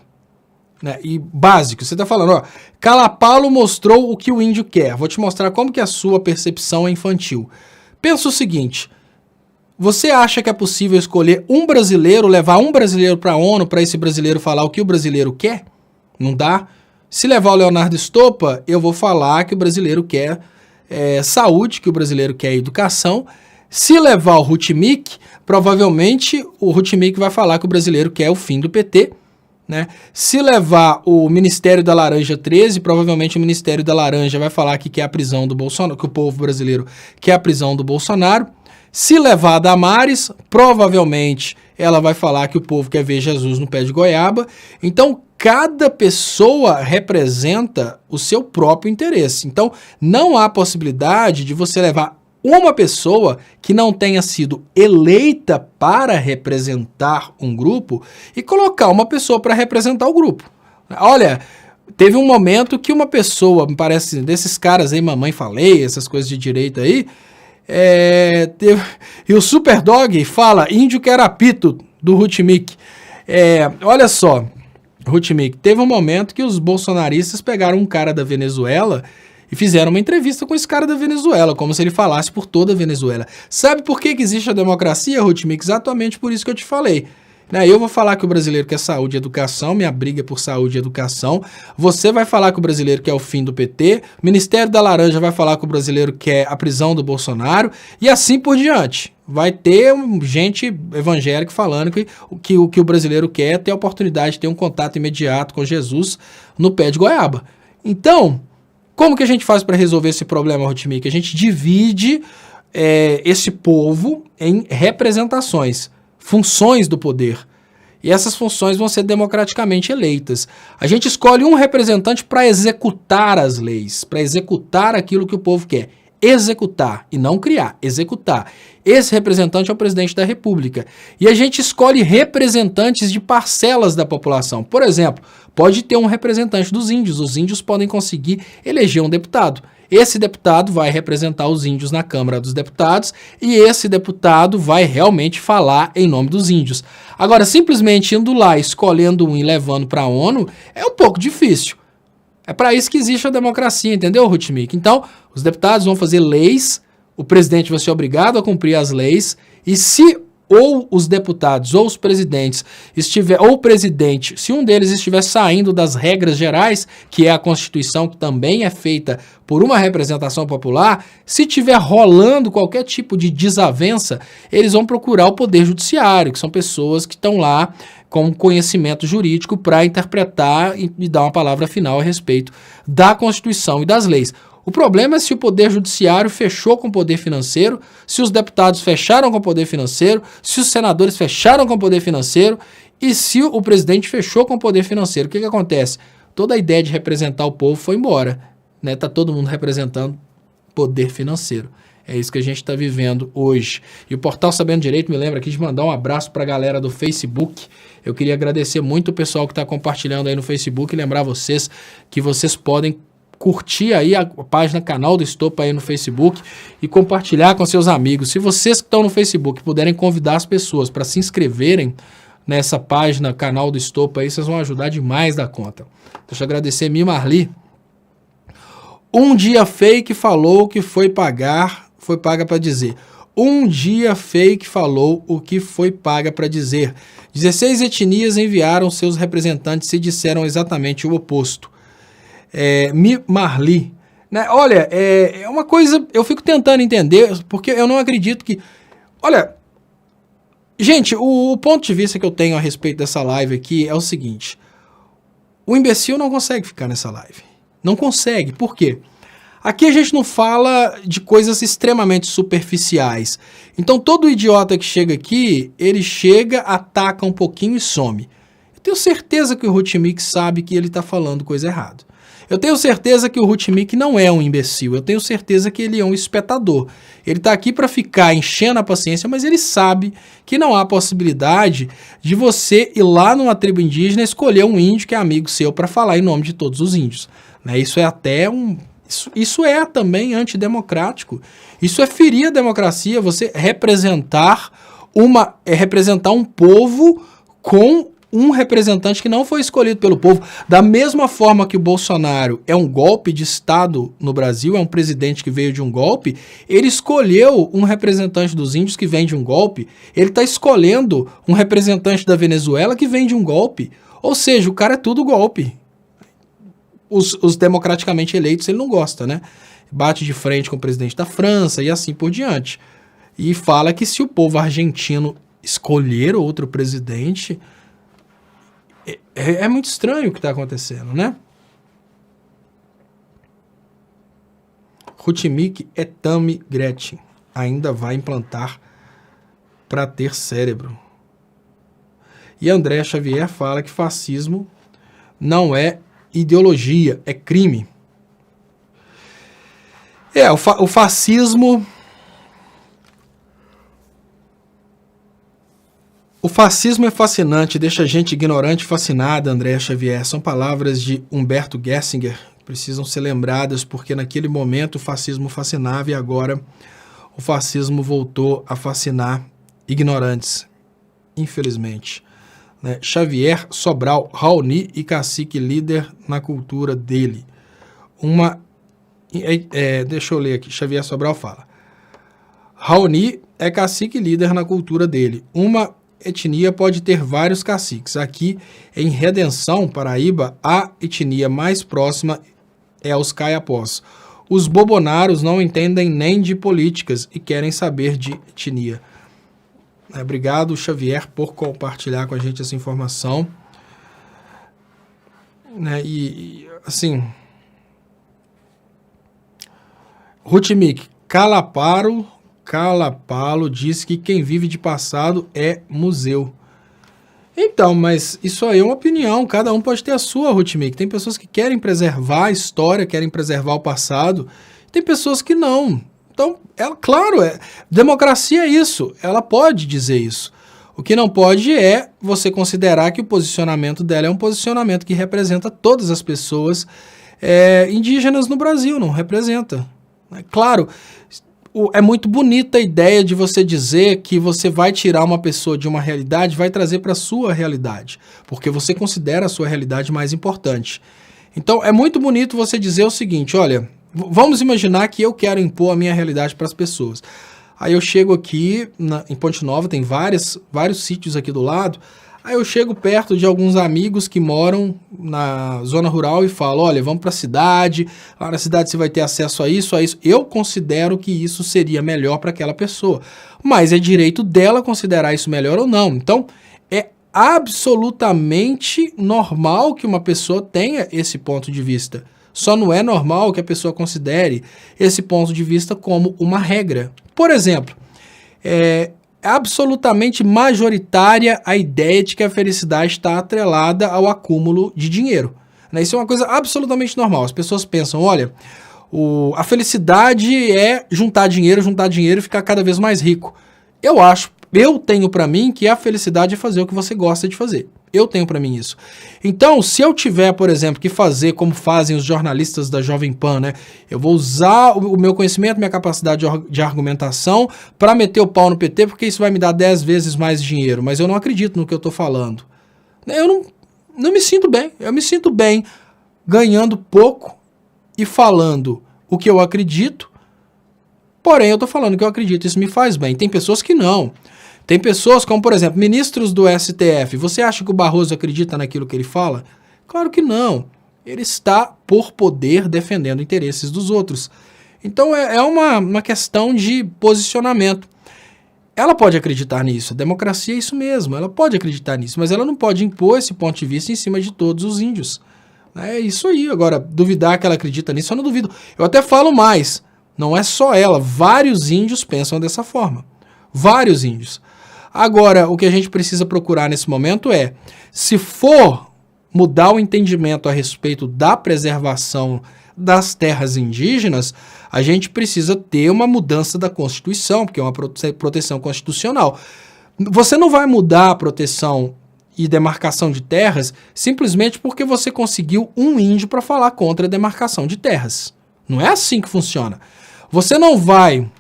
né? E básico, você tá falando, ó, Calapalo mostrou o que o índio quer. Vou te mostrar como que a sua percepção é infantil. Pensa o seguinte... Você acha que é possível escolher um brasileiro, levar um brasileiro para a ONU, para esse brasileiro falar o que o brasileiro quer? Não dá. Se levar o Leonardo Stoppa, eu vou falar que o brasileiro quer saúde, que o brasileiro quer educação. Se levar o Rutmik, provavelmente o Rutmik vai falar que o brasileiro quer o fim do PT. Né? Se levar o Ministério da Laranja 13, provavelmente o Ministério da Laranja vai falar que quer a prisão do Bolsonaro, que o povo brasileiro quer a prisão do Bolsonaro. Se levar a Damares, provavelmente ela vai falar que o povo quer ver Jesus no pé de goiaba. Então, cada pessoa representa o seu próprio interesse. Então, não há possibilidade de você levar uma pessoa que não tenha sido eleita para representar um grupo e colocar uma pessoa para representar o grupo. Olha, teve um momento que uma pessoa, me parece, desses caras aí, Mamãe Falei, essas coisas de direita aí, e o Superdog fala, índio quer apito, do Rutmik. Olha só, Rutmik, teve um momento que os bolsonaristas pegaram um cara da Venezuela e fizeram uma entrevista com esse cara da Venezuela, como se ele falasse por toda a Venezuela. Sabe por que existe a democracia, Rutmik? Exatamente por isso que eu te falei. Eu vou falar que o brasileiro quer saúde e educação, minha briga é por saúde e educação. Você vai falar que o brasileiro quer o fim do PT, o Ministério da Laranja vai falar que o brasileiro quer a prisão do Bolsonaro, e assim por diante. Vai ter gente evangélica falando que o brasileiro quer é ter a oportunidade de ter um contato imediato com Jesus no pé de goiaba. Então, como que a gente faz para resolver esse problema, Rutmik? A gente divide esse povo em representações, funções do poder. E essas funções vão ser democraticamente eleitas. A gente escolhe um representante para executar as leis, para executar aquilo que o povo quer. Executar, e não criar, executar. Esse representante é o presidente da República. E a gente escolhe representantes de parcelas da população. Por exemplo, pode ter um representante dos índios. Os índios podem conseguir eleger um deputado. Esse deputado vai representar os índios na Câmara dos Deputados e esse deputado vai realmente falar em nome dos índios. Agora, simplesmente indo lá, escolhendo um e levando para a ONU, é um pouco difícil. É para isso que existe a democracia, entendeu, Rutmik? Então, os deputados vão fazer leis, o presidente vai ser obrigado a cumprir as leis, e se ou os deputados ou os presidentes ou o presidente, se um deles estiver saindo das regras gerais, que é a Constituição, que também é feita por uma representação popular, se tiver rolando qualquer tipo de desavença, eles vão procurar o Poder Judiciário, que são pessoas que estão lá com conhecimento jurídico para interpretar e dar uma palavra final a respeito da Constituição e das leis. O problema é se o Poder Judiciário fechou com o Poder Financeiro, se os deputados fecharam com o Poder Financeiro, se os senadores fecharam com o Poder Financeiro e se o presidente fechou com o Poder Financeiro. O que acontece? Toda a ideia de representar o povo foi embora. Tá todo mundo representando poder financeiro. É isso que a gente está vivendo hoje. E o Portal Sabendo Direito me lembra aqui de mandar um abraço para a galera do Facebook. Eu queria agradecer muito o pessoal que está compartilhando aí no Facebook e lembrar vocês que vocês podem curtir aí a página Canal do Stoppa aí no Facebook e compartilhar com seus amigos. Se vocês que estão no Facebook puderem convidar as pessoas para se inscreverem nessa página, canal do Estopa aí, vocês vão ajudar demais da conta. Deixa eu agradecer Mi Marli. Um dia fake falou que foi paga para dizer. Um dia fake falou o que foi paga para dizer. 16 etnias enviaram seus representantes e disseram exatamente o oposto. Mi Marli. Né? Olha, é uma coisa, eu fico tentando entender, porque eu não acredito que... Olha, gente, o ponto de vista que eu tenho a respeito dessa live aqui é o seguinte. O imbecil não consegue ficar nessa live. Não consegue. Por quê? Aqui a gente não fala de coisas extremamente superficiais. Então todo idiota que chega aqui, ele chega, ataca um pouquinho e some. Eu tenho certeza que o Rutmik sabe que ele está falando coisa errada. Eu tenho certeza que o Rutmik não é um imbecil. Eu tenho certeza que ele é um espectador. Ele está aqui para ficar enchendo a paciência, mas ele sabe que não há possibilidade de você ir lá numa tribo indígena e escolher um índio que é amigo seu para falar em nome de todos os índios. Né? Isso é até Isso é também antidemocrático. Isso é ferir a democracia, você representar um povo com um representante que não foi escolhido pelo povo. Da mesma forma que o Bolsonaro é um golpe de Estado no Brasil, é um presidente que veio de um golpe, ele escolheu um representante dos índios que vem de um golpe, ele está escolhendo um representante da Venezuela que vem de um golpe. Ou seja, o cara é tudo golpe. Os democraticamente eleitos ele não gosta, né? Bate de frente com o presidente da França e assim por diante. E fala que se o povo argentino escolher outro presidente, é muito estranho o que está acontecendo, né? Rutmik é Tammy Gretchen. Ainda vai implantar para ter cérebro. E André Xavier fala que fascismo não é ideologia, é crime. O fascismo... O fascismo é fascinante, deixa a gente ignorante e fascinada, André Xavier. São palavras de Humberto Gessinger, que precisam ser lembradas, porque naquele momento o fascismo fascinava e agora o fascismo voltou a fascinar ignorantes, infelizmente. Né? Xavier Sobral, Raoni e cacique líder na cultura dele. Deixa eu ler aqui, Xavier Sobral fala. Raoni é cacique líder na cultura dele. Uma etnia pode ter vários caciques. Aqui em Redenção, Paraíba, a etnia mais próxima é os caiapós. Os bobonaros não entendem nem de políticas e querem saber de etnia. Obrigado, Xavier, por compartilhar com a gente essa informação. Assim... Rutmik, Calapalo diz que quem vive de passado é museu. Então, mas isso aí é uma opinião, cada um pode ter a sua, Rutmik. Tem pessoas que querem preservar a história, querem preservar o passado, tem pessoas que não. Então, claro, democracia é isso, ela pode dizer isso. O que não pode é você considerar que o posicionamento dela é um posicionamento que representa todas as pessoas indígenas no Brasil, não representa. Claro, é muito bonita a ideia de você dizer que você vai tirar uma pessoa de uma realidade, vai trazer para a sua realidade, porque você considera a sua realidade mais importante. Então, é muito bonito você dizer o seguinte, olha, vamos imaginar que eu quero impor a minha realidade para as pessoas. Aí eu chego aqui em Ponte Nova, tem vários sítios aqui do lado, aí eu chego perto de alguns amigos que moram na zona rural e falo, olha, vamos para a cidade, lá na cidade você vai ter acesso a isso, a isso. Eu considero que isso seria melhor para aquela pessoa, mas é direito dela considerar isso melhor ou não. Então, é absolutamente normal que uma pessoa tenha esse ponto de vista. Só não é normal que a pessoa considere esse ponto de vista como uma regra. Por exemplo, absolutamente majoritária a ideia de que a felicidade está atrelada ao acúmulo de dinheiro. Isso é uma coisa absolutamente normal. As pessoas pensam, olha, a felicidade é juntar dinheiro e ficar cada vez mais rico. Eu acho Eu tenho pra mim que a felicidade é fazer o que você gosta de fazer. Eu tenho pra mim isso. Então, se eu tiver, por exemplo, que fazer como fazem os jornalistas da Jovem Pan, né? Eu vou usar o meu conhecimento, minha capacidade de argumentação pra meter o pau no PT, porque isso vai me dar 10 vezes mais dinheiro. Mas eu não acredito no que eu tô falando. Eu não me sinto bem. Eu me sinto bem ganhando pouco e falando o que eu acredito. Porém, eu tô falando o que eu acredito. Isso me faz bem. Tem pessoas que não. Tem pessoas como, por exemplo, ministros do STF. Você acha que o Barroso acredita naquilo que ele fala? Claro que não. Ele está, por poder, defendendo interesses dos outros. Então é uma questão de posicionamento. Ela pode acreditar nisso. A democracia é isso mesmo. Ela pode acreditar nisso. Mas ela não pode impor esse ponto de vista em cima de todos os índios. É isso aí. Agora, duvidar que ela acredita nisso, eu não duvido. Eu até falo mais. Não é só ela. Vários índios pensam dessa forma. Vários índios. Agora, o que a gente precisa procurar nesse momento é, se for mudar o entendimento a respeito da preservação das terras indígenas, a gente precisa ter uma mudança da Constituição, porque é uma proteção constitucional. Você não vai mudar a proteção e demarcação de terras simplesmente porque você conseguiu um índio para falar contra a demarcação de terras. Não é assim que funciona. Você não vai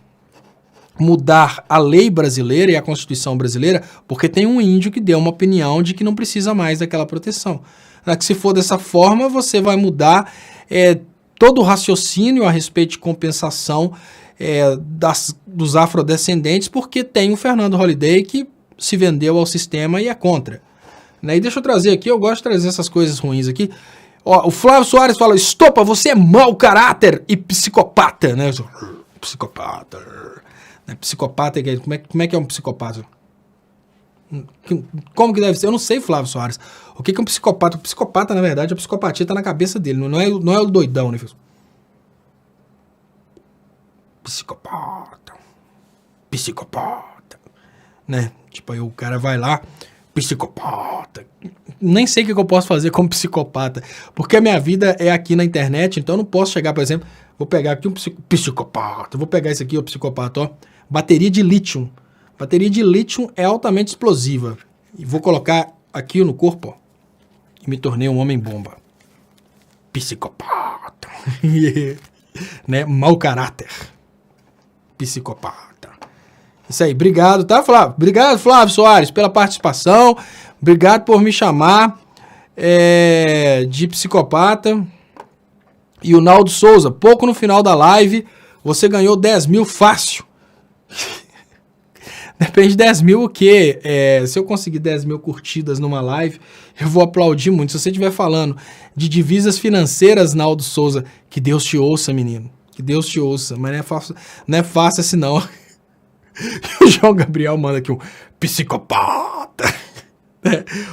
mudar a lei brasileira e a Constituição brasileira porque tem um índio que deu uma opinião de que não precisa mais daquela proteção. Que se for dessa forma, você vai mudar todo o raciocínio a respeito de compensação dos afrodescendentes, porque tem o Fernando Holliday que se vendeu ao sistema e é contra. E deixa eu trazer aqui, eu gosto de trazer essas coisas ruins aqui. Ó, o Flávio Soares fala, Estopa, você é mau caráter e psicopata, né? Psicopata. Psicopata, como é que é um psicopata? Como que deve ser? Eu não sei, Flávio Soares. O que é um psicopata? O psicopata, na verdade, a psicopatia tá na cabeça dele, não é o doidão, né? Psicopata. Psicopata. Né? Tipo, aí o cara vai lá, psicopata. Nem sei o que eu posso fazer como psicopata, porque a minha vida é aqui na internet, então eu não posso chegar, por exemplo, vou pegar aqui um psicopata, vou pegar esse aqui, o psicopata, ó. Bateria de lítio. Bateria de lítio é altamente explosiva. E vou colocar aqui no corpo, ó. E me tornei um homem-bomba. Psicopata. Né? Mau caráter. Psicopata. Isso aí. Obrigado, tá, Flávio? Obrigado, Flávio Soares, pela participação. Obrigado por me chamar de psicopata. E o Naldo Souza, pouco no final da live, você ganhou 10 mil fácil. Depende de 10 mil o quê? Se eu conseguir 10 mil curtidas numa live, eu vou aplaudir muito. Se você estiver falando de divisas financeiras, Naldo Souza, que Deus te ouça, menino. Que Deus te ouça. Mas não é fácil assim, não. O João Gabriel manda aqui um psicopata.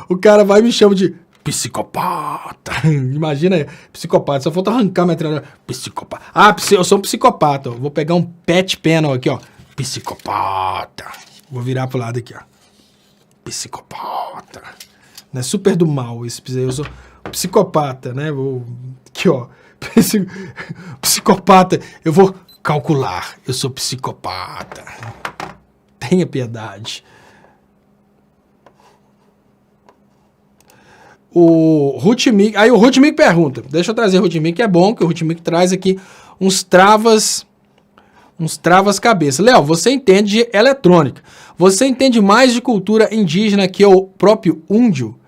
O cara vai e me chama de psicopata. Imagina, psicopata. Só falta arrancar minha treinadora. Psicopata. Eu sou um psicopata. Ó. Vou pegar um pet panel aqui, ó. Psicopata. Vou virar pro lado aqui, ó. Psicopata. Não é super do mal esse. Eu sou psicopata, né? Aqui, ó. Psicopata. Eu vou calcular. Eu sou psicopata. Tenha piedade. O Rutmik, aí o Rutmik pergunta, deixa eu trazer o Rutmik, que é bom, que o Rutmik traz aqui uns travas cabeça. Léo, você entende de eletrônica, você entende mais de cultura indígena que o próprio índio?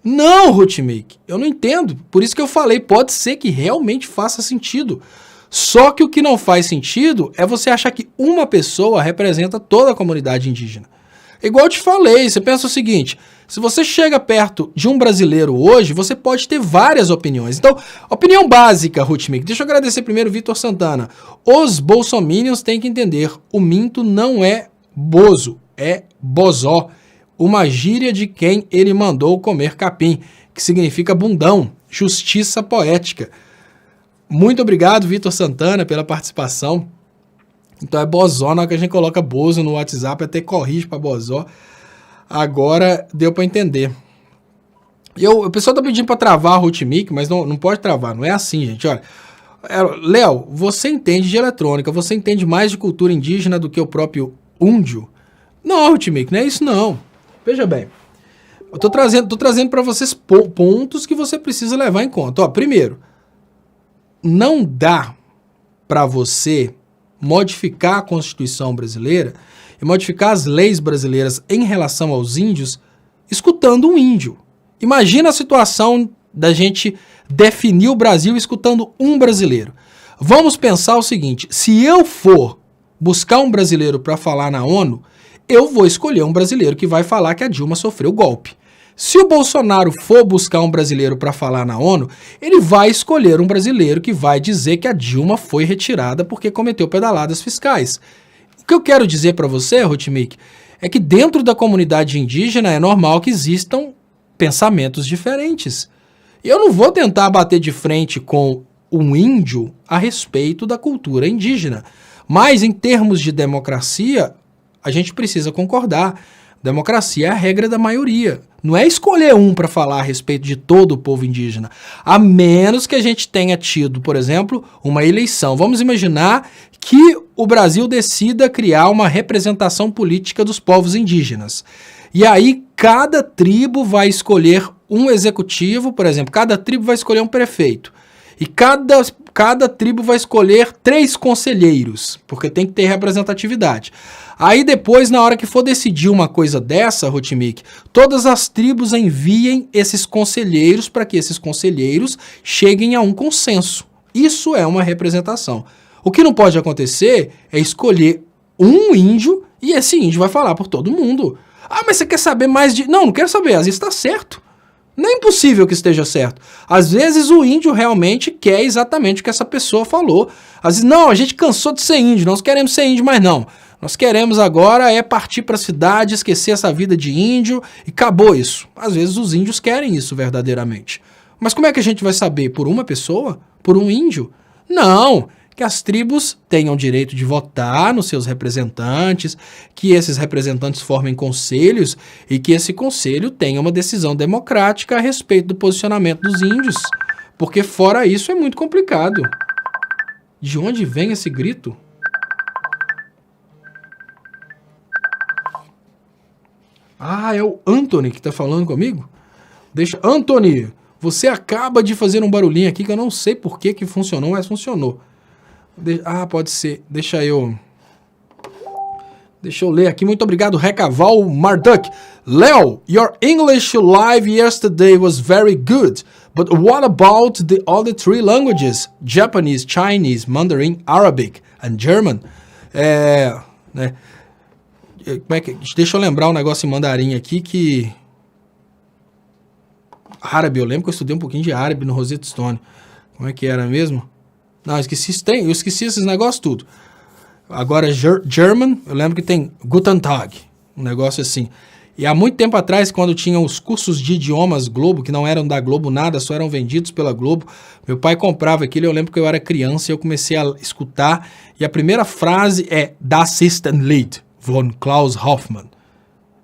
Não, Rutmik, eu não entendo, por isso que eu falei, pode ser que realmente faça sentido, só que o que não faz sentido é você achar que uma pessoa representa toda a comunidade indígena. Igual eu te falei, você pensa o seguinte, se você chega perto de um brasileiro hoje, você pode ter várias opiniões. Então, opinião básica, Rutmik. Deixa eu agradecer primeiro o Vitor Santana. Os bolsominions têm que entender, o minto não é bozo, é bozó. Uma gíria de quem ele mandou comer capim, que significa bundão, justiça poética. Muito obrigado, Vitor Santana, pela participação. Então é bozó, na hora que a gente coloca bozo no WhatsApp, até corrige para bozó. Agora deu para entender. O pessoal tá pedindo para travar a Rutmik, mas não pode travar, não é assim, gente. Olha, Léo, você entende de eletrônica, você entende mais de cultura indígena do que o próprio índio? Não, Rutimic, não é isso não. Veja bem, eu tô trazendo para vocês pontos que você precisa levar em conta. Ó, primeiro, não dá para você modificar a Constituição brasileira e modificar as leis brasileiras em relação aos índios escutando um índio. Imagina a situação da gente definir o Brasil escutando um brasileiro. Vamos pensar o seguinte, se eu for buscar um brasileiro para falar na ONU, eu vou escolher um brasileiro que vai falar que a Dilma sofreu golpe. Se o Bolsonaro for buscar um brasileiro para falar na ONU, ele vai escolher um brasileiro que vai dizer que a Dilma foi retirada porque cometeu pedaladas fiscais. O que eu quero dizer para você, Rutimic, é que dentro da comunidade indígena é normal que existam pensamentos diferentes. E eu não vou tentar bater de frente com um índio a respeito da cultura indígena. Mas em termos de democracia, a gente precisa concordar. Democracia é a regra da maioria. Não é escolher um para falar a respeito de todo o povo indígena. A menos que a gente tenha tido, por exemplo, uma eleição. Vamos imaginar que o Brasil decida criar uma representação política dos povos indígenas. E aí cada tribo vai escolher um executivo, por exemplo, cada tribo vai escolher um prefeito. E cada tribo vai escolher 3 conselheiros, porque tem que ter representatividade. Aí depois, na hora que for decidir uma coisa dessa, Rutimic, todas as tribos enviem esses conselheiros para que esses conselheiros cheguem a um consenso. Isso é uma representação. O que não pode acontecer é escolher um índio e esse índio vai falar por todo mundo. Ah, mas você quer saber mais de... Não quero saber, às vezes está certo. Não é impossível que esteja certo. Às vezes o índio realmente quer exatamente o que essa pessoa falou. Às vezes, não, a gente cansou de ser índio, nós queremos ser índio mais não. Nós queremos agora é partir para a cidade, esquecer essa vida de índio e acabou isso. Às vezes os índios querem isso verdadeiramente. Mas como é que a gente vai saber? Por uma pessoa? Por um índio? Não, que as tribos tenham direito de votar nos seus representantes, que esses representantes formem conselhos e que esse conselho tenha uma decisão democrática a respeito do posicionamento dos índios. Porque fora isso é muito complicado. De onde vem esse grito? Ah, é o Anthony que está falando comigo? Anthony, você acaba de fazer um barulhinho aqui que eu não sei por que funcionou, mas funcionou. Pode ser. Deixa eu ler aqui. Muito obrigado, Recaval Marduk. Léo, your English live yesterday was very good. But what about the other 3 languages? Japanese, Chinese, Mandarin, Arabic and German. Deixa eu lembrar um negócio em mandarim aqui que... Árabe, eu lembro que eu estudei um pouquinho de árabe no Rosetta Stone. Como é que era mesmo? Não, eu esqueci esses negócios tudo. Agora, German, eu lembro que tem Guten Tag, um negócio assim. E há muito tempo atrás, quando tinham os cursos de idiomas Globo, que não eram da Globo nada, só eram vendidos pela Globo, meu pai comprava aquilo, eu lembro que eu era criança e eu comecei a escutar, e a primeira frase é Das ist ein Lied, von Klaus Hoffmann.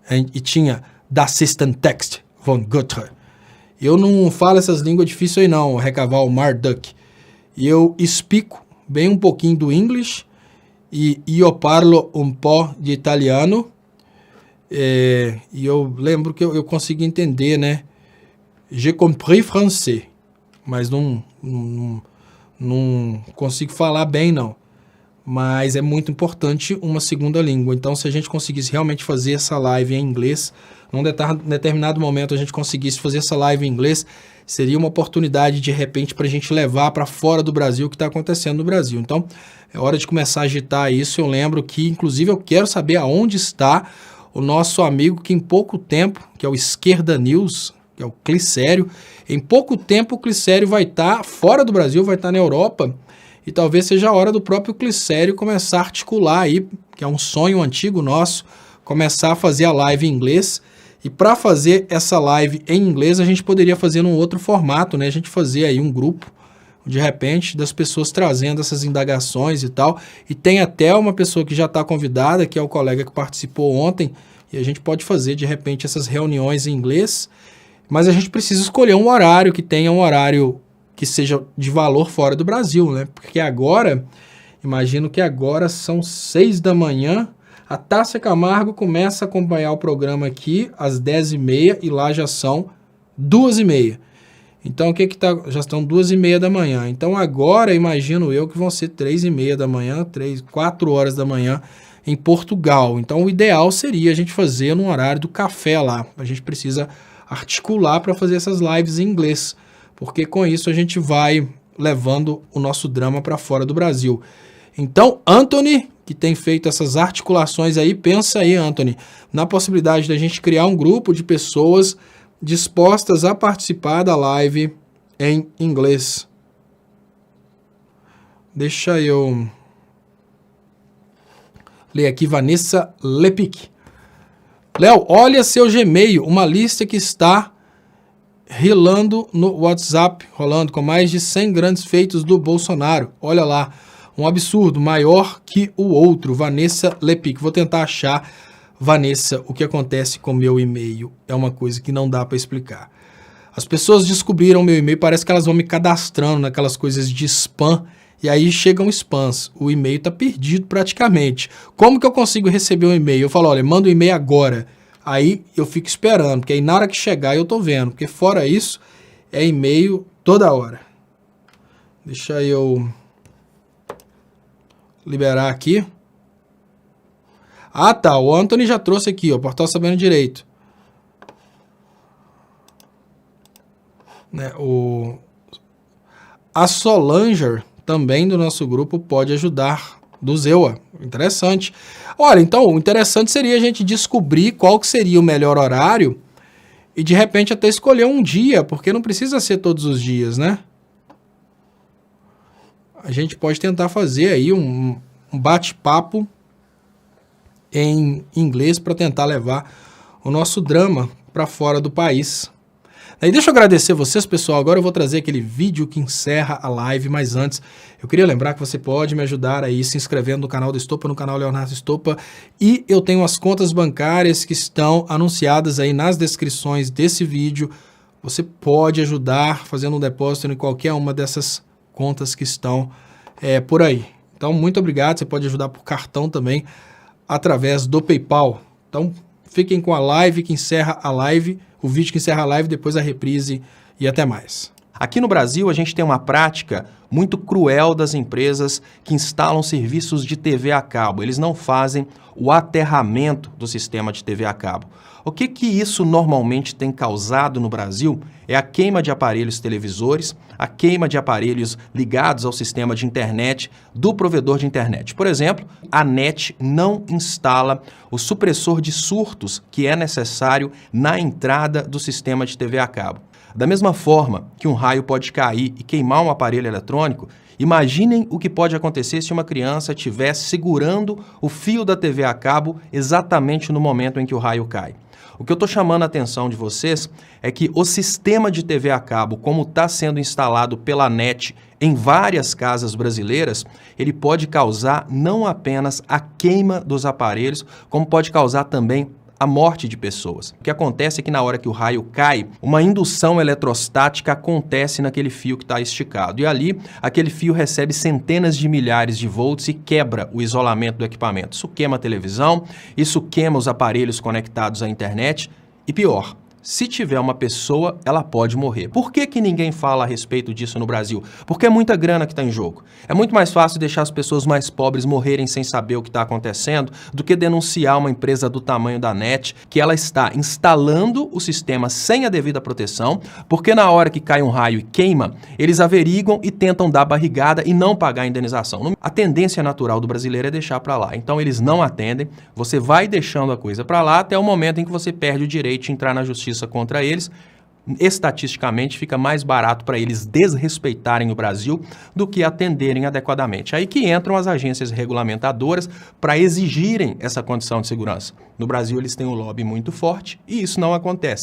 E tinha Das ist ein Text, von Goethe. Eu não falo essas línguas difíceis aí não, Recaval Marduk. E eu explico bem um pouquinho do inglês e eu parlo um pouco de italiano. E eu lembro que eu consegui entender, né? J'ai compris français, mas não consigo falar bem, não. Mas é muito importante uma segunda língua. Então, se a gente conseguisse realmente fazer essa live em inglês, num determinado momento a gente conseguisse fazer essa live em inglês, seria uma oportunidade, de repente, para a gente levar para fora do Brasil o que está acontecendo no Brasil. Então, é hora de começar a agitar isso. Eu lembro que, inclusive, eu quero saber aonde está o nosso amigo que em pouco tempo, que é o Esquerda News, que é o Clicério, em pouco tempo o Clicério vai estar fora do Brasil, vai estar na Europa, e talvez seja a hora do próprio Clicério começar a articular aí, que é um sonho antigo nosso, começar a fazer a live em inglês. E para fazer essa live em inglês, a gente poderia fazer num outro formato, né? A gente fazer aí um grupo, de repente, das pessoas trazendo essas indagações e tal. E tem até uma pessoa que já está convidada, que é o colega que participou ontem, e a gente pode fazer, de repente, essas reuniões em inglês. Mas a gente precisa escolher um horário que tenha um horário que seja de valor fora do Brasil, né? Porque agora, imagino que agora são 6 da manhã, A Tássia Camargo começa a acompanhar o programa aqui às 10h30 e lá já são 2h30. Então, o que que tá? Já estão 2h30 da manhã. Então, agora, imagino eu que vão ser 3h30 da manhã, 4 horas da manhã em Portugal. Então, o ideal seria a gente fazer no horário do café lá. A gente precisa articular para fazer essas lives em inglês, porque com isso a gente vai levando o nosso drama para fora do Brasil. Então, Anthony, que tem feito essas articulações aí, pensa aí, Anthony, na possibilidade da gente criar um grupo de pessoas dispostas a participar da live em inglês. Deixa eu ler aqui, Vanessa Lepic. Léo, olha seu Gmail, uma lista que está rolando no WhatsApp, rolando com mais de 100 grandes feitos do Bolsonaro. Olha lá, um absurdo, maior que o outro. Vanessa Lepic. Vou tentar achar, Vanessa, o que acontece com meu e-mail. É uma coisa que não dá para explicar. As pessoas descobriram meu e-mail, parece que elas vão me cadastrando naquelas coisas de spam, e aí chegam spams. O e-mail está perdido praticamente. Como que eu consigo receber um e-mail? Eu falo, olha, manda um e-mail agora. Aí eu fico esperando, porque aí na hora que chegar eu tô vendo, porque fora isso, é e-mail toda hora. Deixa eu liberar aqui. Ah, tá, o Anthony já trouxe aqui, ó, Portal Sabendo Direito. Né, a Solanger, também do nosso grupo, pode ajudar, do Zewa. Interessante. Olha, então, o interessante seria a gente descobrir qual que seria o melhor horário e, de repente, até escolher um dia, porque não precisa ser todos os dias, né? A gente pode tentar fazer aí um bate-papo em inglês para tentar levar o nosso drama para fora do país. E deixa eu agradecer vocês, pessoal. Agora eu vou trazer aquele vídeo que encerra a live, mas antes eu queria lembrar que você pode me ajudar aí se inscrevendo no canal do Estopa, no canal Leonardo Estopa, e eu tenho as contas bancárias que estão anunciadas aí nas descrições desse vídeo. Você pode ajudar fazendo um depósito em qualquer uma dessas contas que estão por aí. Então, muito obrigado. Você pode ajudar por cartão também através do PayPal. Então, fiquem com a live que encerra a live, o vídeo que encerra a live, depois a reprise e até mais. Aqui no Brasil, a gente tem uma prática muito cruel das empresas que instalam serviços de TV a cabo. Eles não fazem o aterramento do sistema de TV a cabo. O que isso normalmente tem causado no Brasil é a queima de aparelhos televisores, a queima de aparelhos ligados ao sistema de internet do provedor de internet. Por exemplo, a NET não instala o supressor de surtos que é necessário na entrada do sistema de TV a cabo. Da mesma forma que um raio pode cair e queimar um aparelho eletrônico, imaginem o que pode acontecer se uma criança estiver segurando o fio da TV a cabo exatamente no momento em que o raio cai. O que eu estou chamando a atenção de vocês é que o sistema de TV a cabo, como está sendo instalado pela NET em várias casas brasileiras, ele pode causar não apenas a queima dos aparelhos, como pode causar também a morte de pessoas. O que acontece é que na hora que o raio cai, uma indução eletrostática acontece naquele fio que está esticado. E ali, aquele fio recebe centenas de milhares de volts e quebra o isolamento do equipamento. Isso queima a televisão, isso queima os aparelhos conectados à internet e pior, se tiver uma pessoa, ela pode morrer. Por que ninguém fala a respeito disso no Brasil? Porque é muita grana que está em jogo. É muito mais fácil deixar as pessoas mais pobres morrerem sem saber o que está acontecendo do que denunciar uma empresa do tamanho da NET que ela está instalando o sistema sem a devida proteção, porque na hora que cai um raio e queima, eles averiguam e tentam dar barrigada e não pagar a indenização. A tendência natural do brasileiro é deixar para lá. Então eles não atendem, você vai deixando a coisa para lá até o momento em que você perde o direito de entrar na justiça contra eles. Estatisticamente fica mais barato para eles desrespeitarem o Brasil do que atenderem adequadamente. Aí que entram as agências regulamentadoras para exigirem essa condição de segurança. No Brasil eles têm um lobby muito forte e isso não acontece.